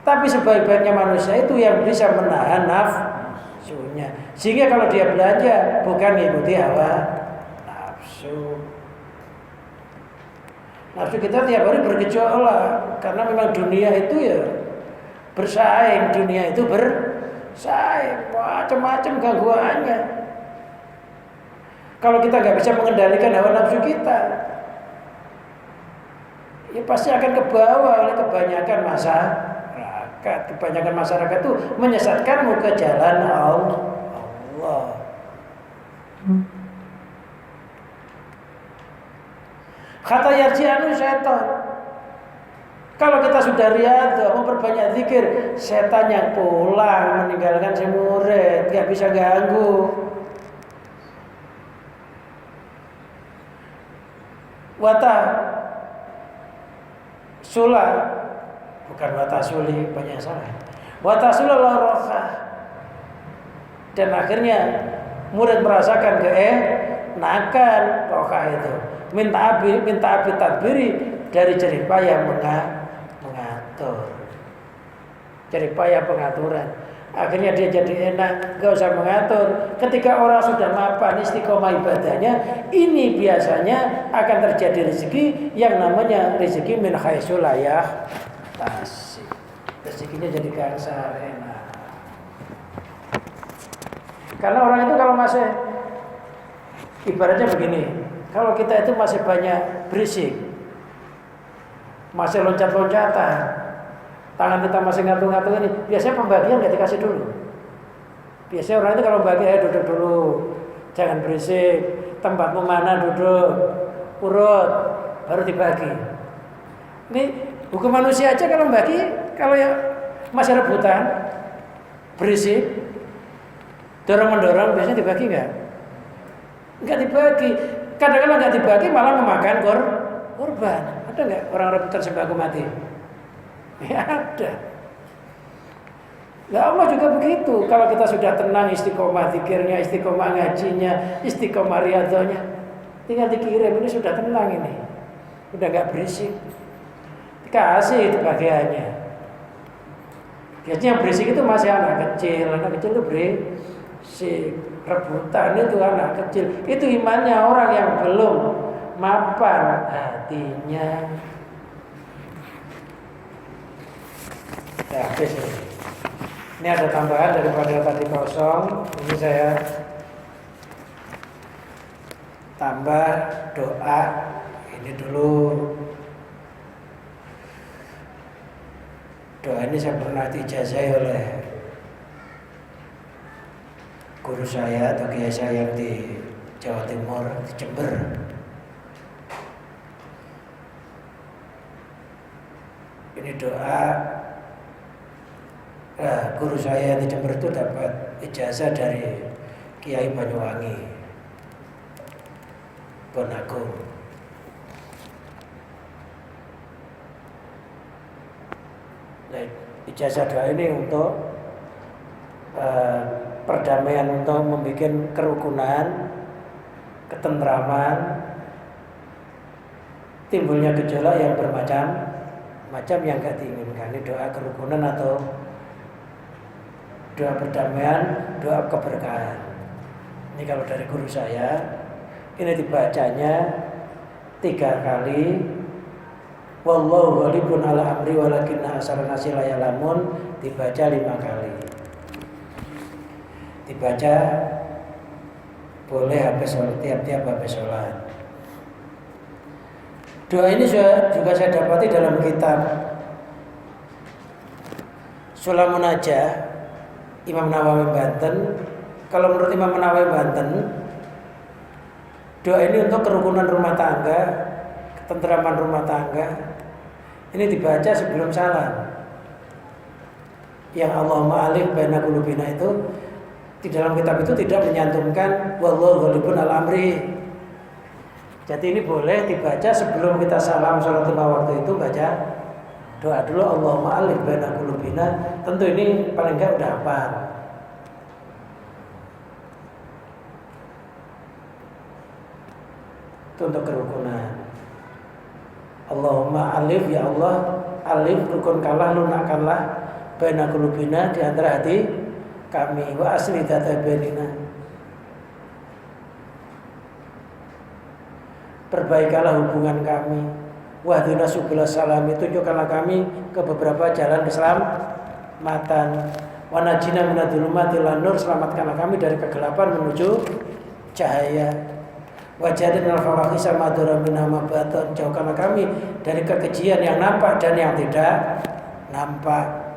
S1: Tapi sebaik-baiknya manusia itu yang bisa menahan nafsunya. Sehingga kalau dia belanja bukan mengikuti hawa nafsu. Nafsu kita tiap hari bergejolak karena memang dunia itu ya bersaing, dunia itu bersaing, macam-macam gangguannya. Kalau kita nggak bisa mengendalikan hawa nafsu kita, ya pasti akan kebawa oleh kebanyakan masyarakat. Kebanyakan masyarakat itu menyesatkanmu ke jalan Allah. Kata yarji'anu setan. Kalau kita sudah riyadhah, memperbanyak zikir, setan yang pulang meninggalkan si murid, nggak bisa ganggu. Wata sula, bukan wata suli, banyak salah. Wata sula roha. Dan akhirnya murid merasakan keenakan roha itu. Minta abi tadbiri, dari jeripaya mengatur, jeripaya pengaturan. Akhirnya dia jadi enak, gak usah mengatur. Ketika orang sudah mapan istiqomah ibadahnya, ini biasanya akan terjadi rezeki yang namanya rezeki min haitsu la yahtasib. Rezekinya jadi kasar, enak. Karena orang itu kalau masih, ibaratnya begini, kalau kita itu masih banyak berisik, masih loncat-loncatan, tangan kita masih ngatur-ngatur ini, biasanya pembagian nggak dikasih dulu. Biasanya orang itu kalau bagi, duduk dulu, jangan berisik, tempatmu mana duduk, urut, baru dibagi. Ini hukum manusia aja kalau bagi, kalau yang masih rebutan, berisik, dorong-mendorong, biasanya dibagi nggak? Nggak dibagi. Kadang-kadang nggak dibagi malah memakan korban. Ada nggak orang rebutan sembako mati? Ya ada. Nah Allah juga begitu. Kalau kita sudah tenang, istiqomah zikirnya, istiqomah ngajinya, istiqomah riyadhahnya, tinggal dikirim, ini sudah tenang ini, udah nggak berisik. Dikasih itu bagiannya. Biasanya yang berisik itu masih anak kecil itu berisik, rebutan itu anak kecil. Itu imannya orang yang belum mapan hatinya. Ya, habis ini. Ini ada tambahan daripada tadi kosong. Ini saya tambah doa. Ini dulu. Doa ini saya pernah diijazahi oleh guru saya atau kiai saya yang di Jawa Timur, di Jember. Ini doa guru saya di Jember itu dapat ijazah dari Kiai Banyuwangi Bonagung. Nah, ijazah doa ini untuk perdamaian, untuk membuat kerukunan, ketentraman, timbulnya gejolak yang bermacam-macam yang gak diinginkan. Ini doa kerukunan atau doa perdamaian, doa keberkahan. Ini kalau dari guru saya, ini dibacanya 3 kali. Wallahu ghalibun ala amri walakinna aksarun nasi la ya'lamun, dibaca 5 kali. Dibaca boleh habis sholat, tiap-tiap habis sholat. Doa ini juga saya dapati dalam kitab Sulamun Najah Imam Nawawi Banten. Kalau menurut Imam Nawawi Banten, doa ini untuk kerukunan rumah tangga, ketentraman rumah tangga. Ini dibaca sebelum salam. Yang Allahumma alif baina qulubina itu di dalam kitab itu tidak menyantumkan wallahu ghalibun ala amri. Jadi ini boleh dibaca sebelum kita salam salat 5 waktu itu, baca doa dulu Allahumma alif baina qulubina. Tentu ini paling enggak udah hafal. Itu untuk kerukunan. Allahumma alif, ya Allah, alif rukunkanlah, lunakkanlah baina qulubina, di antara hati kami, wa asli data bainina, perbaikanlah hubungan kami, wahdina subula salami, tunjukkanlah kami ke beberapa jalan keselamatan, wa najina minadz-dzulumati ilan nur, selamatkanlah kami dari kegelapan menuju cahaya, wa jadilna al-fawahisha ma dhara minha ma batan, jauhkanlah kami dari kekejian yang nampak dan yang tidak nampak.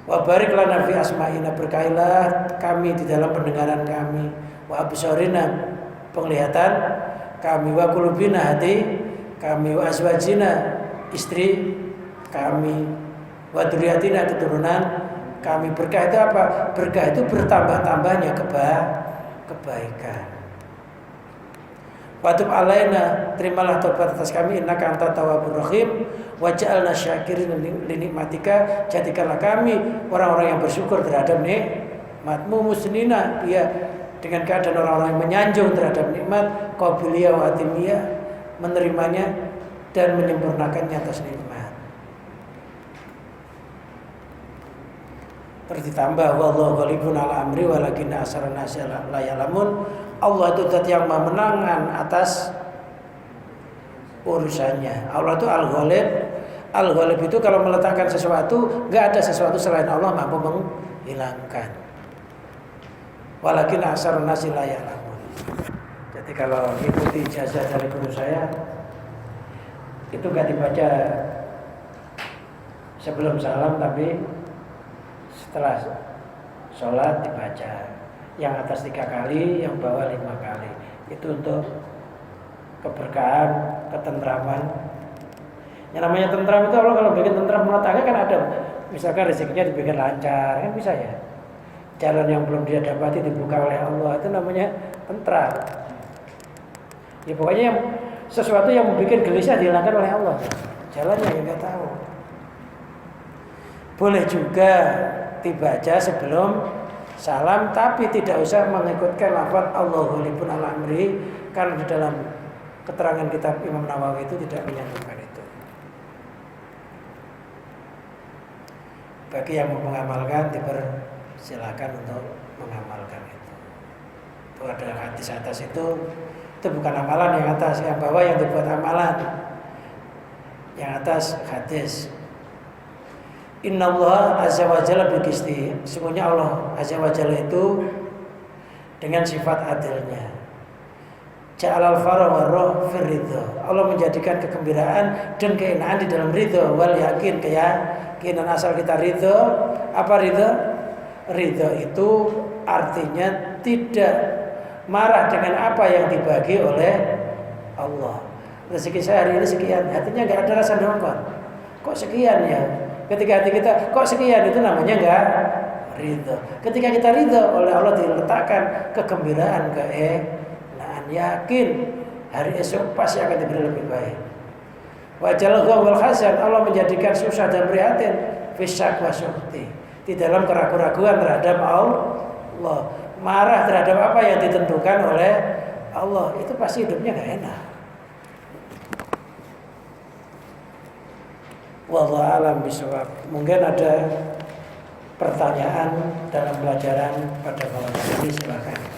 S1: Wa barik lana fi asma'ina, berkailah kami di dalam pendengaran kami, wa absarina, penglihatan kami, wa qulubina, hati kami, wa azwajina, istri kami, wa dzurriyyatina, keturunan kami. Berkah itu apa? Berkah itu bertambah-tambahnya kebaikan. Wa tub alaina, terimalah taubat atas kami, innaka antat tawwabur rahim, wa ja'alna syakirin li nikmatika, jadikanlah kami orang-orang yang bersyukur terhadap nikmat-Mu, musnina, ya, dengan keadaan orang-orang yang menyanjung terhadap nikmat, qabiliyah wa atimiyah, menerimanya dan menyempurnakannya atas nikmat. Terus ditambah wallahu ghalibun ala amri walakinna aksarun nasi la ya'lamun. Allah itu zat yang memenangan atas urusannya. Allah itu al-ghalib. Al-ghalib itu kalau meletakkan sesuatu, enggak ada sesuatu selain Allah mampu menghilangkan. Walakin aksarun nasi la ya'lamun. Jadi kalau ikuti ijazah dari guru saya, itu enggak dibaca sebelum salam, tapi setelah sholat dibaca. Yang atas 3 kali, yang bawah 5 kali. Itu untuk keberkahan, ketentraman. Yang namanya tentram itu, Allah kalau bikin tentram rumah tangga kan ada, misalkan rezekinya dibikin lancar, kan bisa ya. Jalan yang belum dia dapati dibuka oleh Allah, itu namanya tentram. Ya pokoknya yang sesuatu yang membuat gelisah dihilangkan oleh Allah. Jalannya yang nggak tahu. Boleh juga dibaca sebelum salam, tapi tidak usah mengikutkan lafaz Allahu ghalibun ala amri, karena di dalam keterangan kitab Imam Nawawi itu tidak menyebutkan itu. bagi yang mau mengamalkan dipersilakan untuk mengamalkan itu. Itu ada hadis atas itu bukan amalan yang atas, yang bawah yang dibuat amalan. Yang atas hadis Innallaha azza wa jalla bil qisti. Sesungguhnya Allah azza wa jalla itu dengan sifat adilnya. Ja'alal farah wa roh fir ridha. Allah menjadikan kegembiraan dan keenaan di dalam ridha wal yakin, keyakinan. Asal kita ridha. Apa ridha? Ridha itu artinya tidak marah dengan apa yang dibagi oleh Allah. Rezeki saya hari ini sekian, hatinya nggak ada rasa dongkol. Kok sekian ya? Ketika hati kita kok sekian, itu namanya nggak ridho. Ketika kita ridho, oleh Allah diletakkan kegembiraan, keenaan, yakin hari esok pasti akan diberi lebih baik. Wajal wal hasan, Allah menjadikan susah dan prihatin fisyak wa syukti, di dalam keraguan-raguan terhadap Allah, marah terhadap apa yang ditentukan oleh Allah, itu pasti hidupnya nggak enak. Wallahu a'lam bishawab. Mungkin ada pertanyaan dalam pelajaran pada malam ini, silakan.